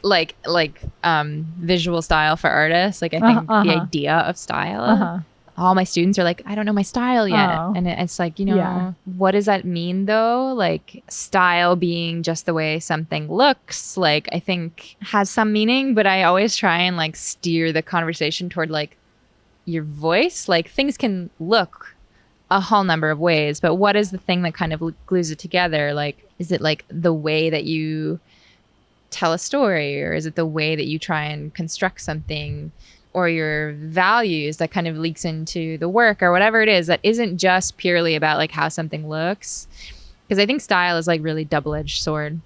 visual style for artists. Like I think the idea of style. All my students are like, I don't know my style yet. And it's like, you know, what does that mean though? Like style being just the way something looks, like I think has some meaning, but I always try and like steer the conversation toward like your voice. Like things can look a whole number of ways, but what is the thing that kind of glues it together? Like, is it like the way that you tell a story, or is it the way that you try and construct something, or your values that kind of leaks into the work, or whatever it is that isn't just purely about like how something looks? Because I think style is like really double-edged sword.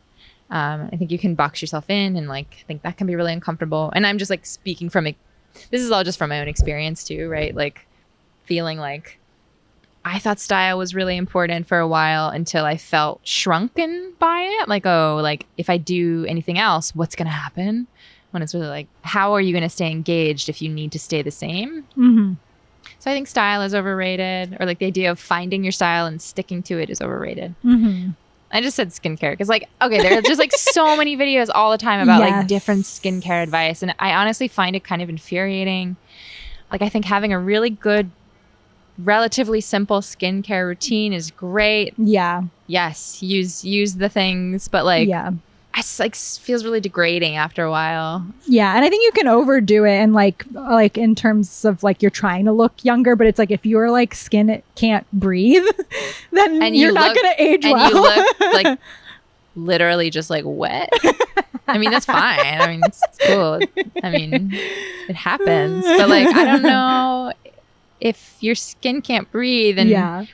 I think you can box yourself in, and like I think that can be really uncomfortable. And I'm just like speaking from it. This is all just from my own experience too, right? Like feeling like I thought style was really important for a while until I felt shrunken by it. Like, oh, like if I do anything else, what's going to happen? When it's really like, how are you going to stay engaged if you need to stay the same? So I think style is overrated, or like the idea of finding your style and sticking to it is overrated. I just said skincare because like, okay, there are just like so many videos all the time about like different skincare advice. And I honestly find it kind of infuriating. Like I think having a really good, relatively simple skincare routine is great. Yeah. Yes. Use the things, but like, it like feels really degrading after a while. Yeah. And I think you can overdo it, and like in terms of like you're trying to look younger, but it's like if your like skin it can't breathe, then and you're not going to age well. And you look like literally just like wet. I mean, that's fine. I mean, it's cool. I mean, it happens. But like, I don't know if your skin can't breathe. And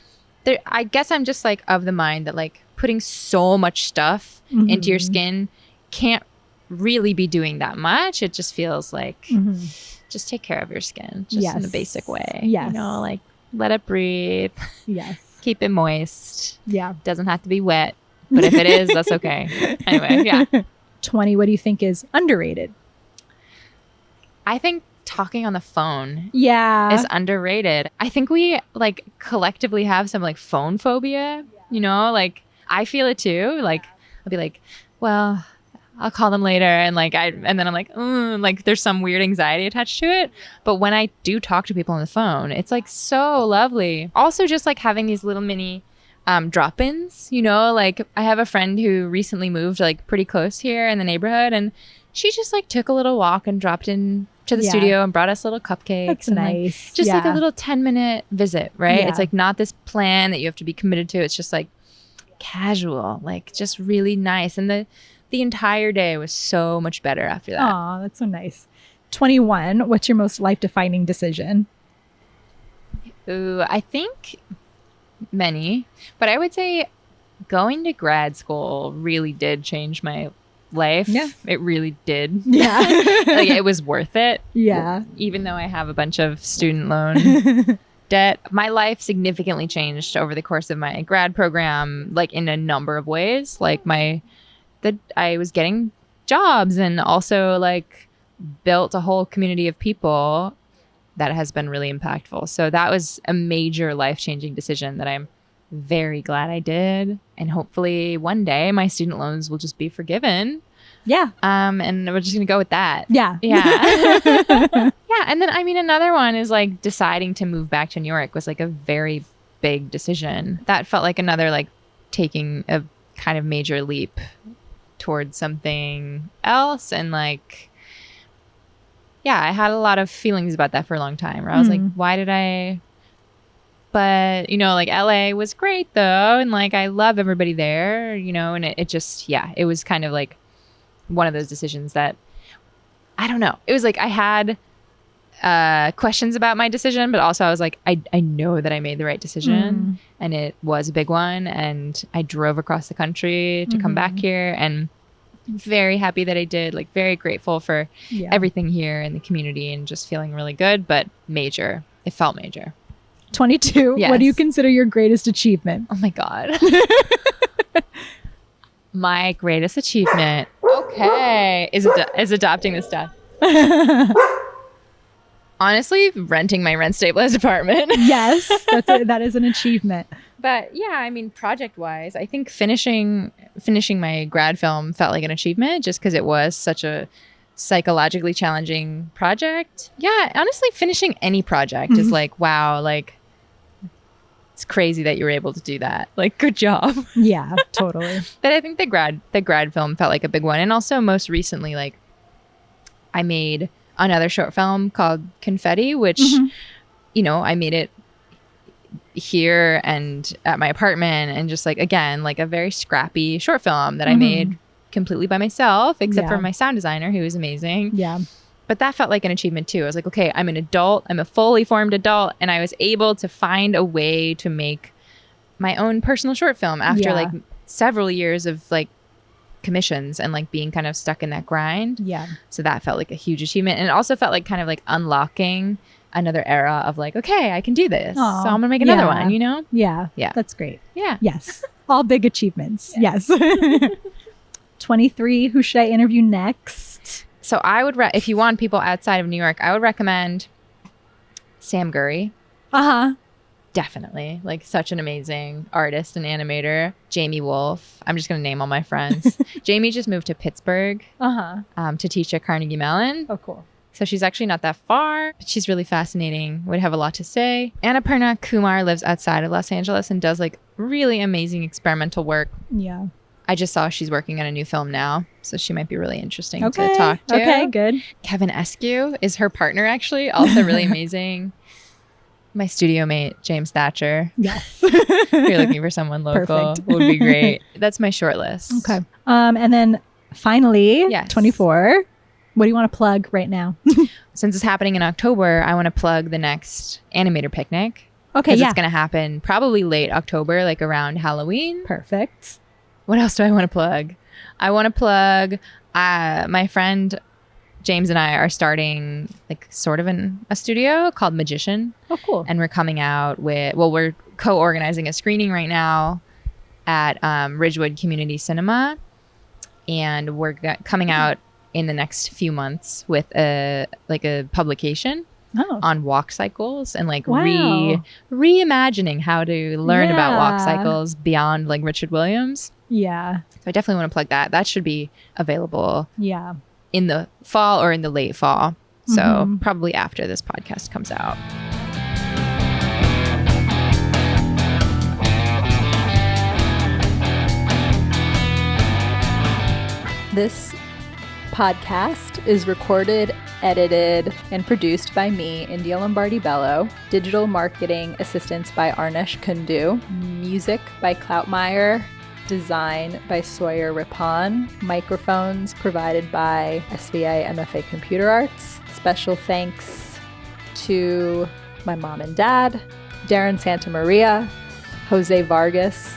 I guess I'm just like of the mind that like putting so much stuff into your skin can't really be doing that much. It just feels like just take care of your skin just in a basic way. Yes. You know, like let it breathe. Yes. Keep it moist. Yeah. Doesn't have to be wet. But if it is, that's okay. Anyway, yeah. 20, what do you think is underrated? I think talking on the phone Yeah. is underrated. I think we like collectively have some like phone phobia, you know, like I feel it too. Like I'll be like, well, I'll call them later. And then I'm like there's some weird anxiety attached to it. But when I do talk to people on the phone, it's like so lovely. Also just like having these little mini drop-ins, you know, like I have a friend who recently moved like pretty close here in the neighborhood, and she just like took a little walk and dropped in to the studio and brought us little cupcakes. That's and nice. Like, just like a little 10-minute visit, right? Yeah. It's like not this plan that you have to be committed to. It's just like casual, like just really nice. And the entire day was so much better after that. Aw, that's so nice. 21, what's your most life-defining decision? Ooh, I think many, but I would say going to grad school really did change my life. Yeah. It really did. Yeah. Like it was worth it. Yeah. Even though I have a bunch of student loan debt, my life significantly changed over the course of my grad program, like in a number of ways. Like I was getting jobs and also like built a whole community of people that has been really impactful. So that was a major life-changing decision that I'm very glad I did. And hopefully one day my student loans will just be forgiven. Yeah. And we're just going to go with that. Yeah. Yeah. Yeah. And then, I mean, another one is like deciding to move back to New York was like a very big decision. That felt like another like taking a kind of major leap towards something else. And like, yeah, I had a lot of feelings about that for a long time where I was like, why did I? But, you know, like LA was great though. And like, I love everybody there, you know, and it just, yeah, it was kind of like one of those decisions that, I don't know. It was like I had questions about my decision, but also I was like, I know that I made the right decision and it was a big one. And I drove across the country to come back here, and very happy that I did, like very grateful for everything here in the community and just feeling really good, but major. It felt major. 22. Yes. What do you consider your greatest achievement? Oh my God. My greatest achievement. Okay. Is adopting this stuff. Honestly, renting my rent stabilized apartment. Yes, that is an achievement. But yeah, I mean, project wise, I think finishing my grad film felt like an achievement just because it was such a psychologically challenging project. Yeah, honestly, finishing any project is like, wow, like it's crazy that you were able to do that. Like, good job. Yeah, totally. But I think the grad film felt like a big one. And also most recently, like I made another short film called Confetti, which, you know, I made it here and at my apartment, and just like, again, like a very scrappy short film that I made completely by myself, except for my sound designer, who was amazing. Yeah. But that felt like an achievement too. I was like, okay, I'm an adult. I'm a fully formed adult. And I was able to find a way to make my own personal short film after like several years of like commissions and like being kind of stuck in that grind. Yeah. So that felt like a huge achievement. And it also felt like kind of like unlocking another era of like, okay, I can do this. Aww. So I'm gonna make another one, you know? Yeah. Yeah. That's great. Yeah. Yes. All big achievements. Yes. 23. Who should I interview next? So I would, if you want people outside of New York, I would recommend Sam Gurry. Uh-huh. Definitely. Like such an amazing artist and animator. Jamie Wolf. I'm just going to name all my friends. Jamie just moved to Pittsburgh to teach at Carnegie Mellon. Oh, cool. So she's actually not that far, but she's really fascinating, would have a lot to say. Annapurna Kumar lives outside of Los Angeles and does like really amazing experimental work. Yeah. I just saw she's working on a new film now, so she might be really interesting to talk to. Okay, good. Kevin Eskew is her partner, actually, also really amazing. My studio mate, James Thatcher. Yes. If you're looking for someone local, Perfect. would be great. That's my short list. Okay. And then finally, Yes. 24. What do you want to plug right now? Since it's happening in October, I want to plug the next Animator Picnic. Okay, Because yeah. it's going to happen probably late October, like around Halloween. Perfect. What else do I want to plug? I want to plug my friend James and I are starting like sort of a studio called Magician. Oh, cool. And we're coming out with, we're co-organizing a screening right now at Ridgewood Community Cinema. And we're coming out in the next few months with a publication on walk cycles and like reimagining how to learn about walk cycles beyond like Richard Williams. Yeah. So I definitely want to plug that. That should be available in the fall or in the late fall. So probably after this podcast comes out. This podcast is recorded, edited, and produced by me, India Lombardi-Bello. Digital marketing assistance by Arnesh Kundu. Music by Cloutmeyer. Design by Sawyer Rippon. Microphones provided by SVI MFA Computer Arts. Special thanks to my mom and dad, Darren Santamaria, Jose Vargas,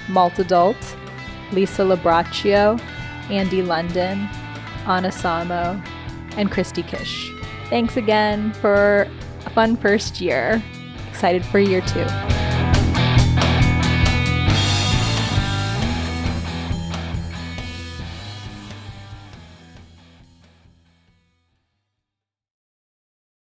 Maltadult, Lisa Labraccio, Andy London, Anna Samo, and Christy Kish. Thanks again for a fun first year. Excited for year 2.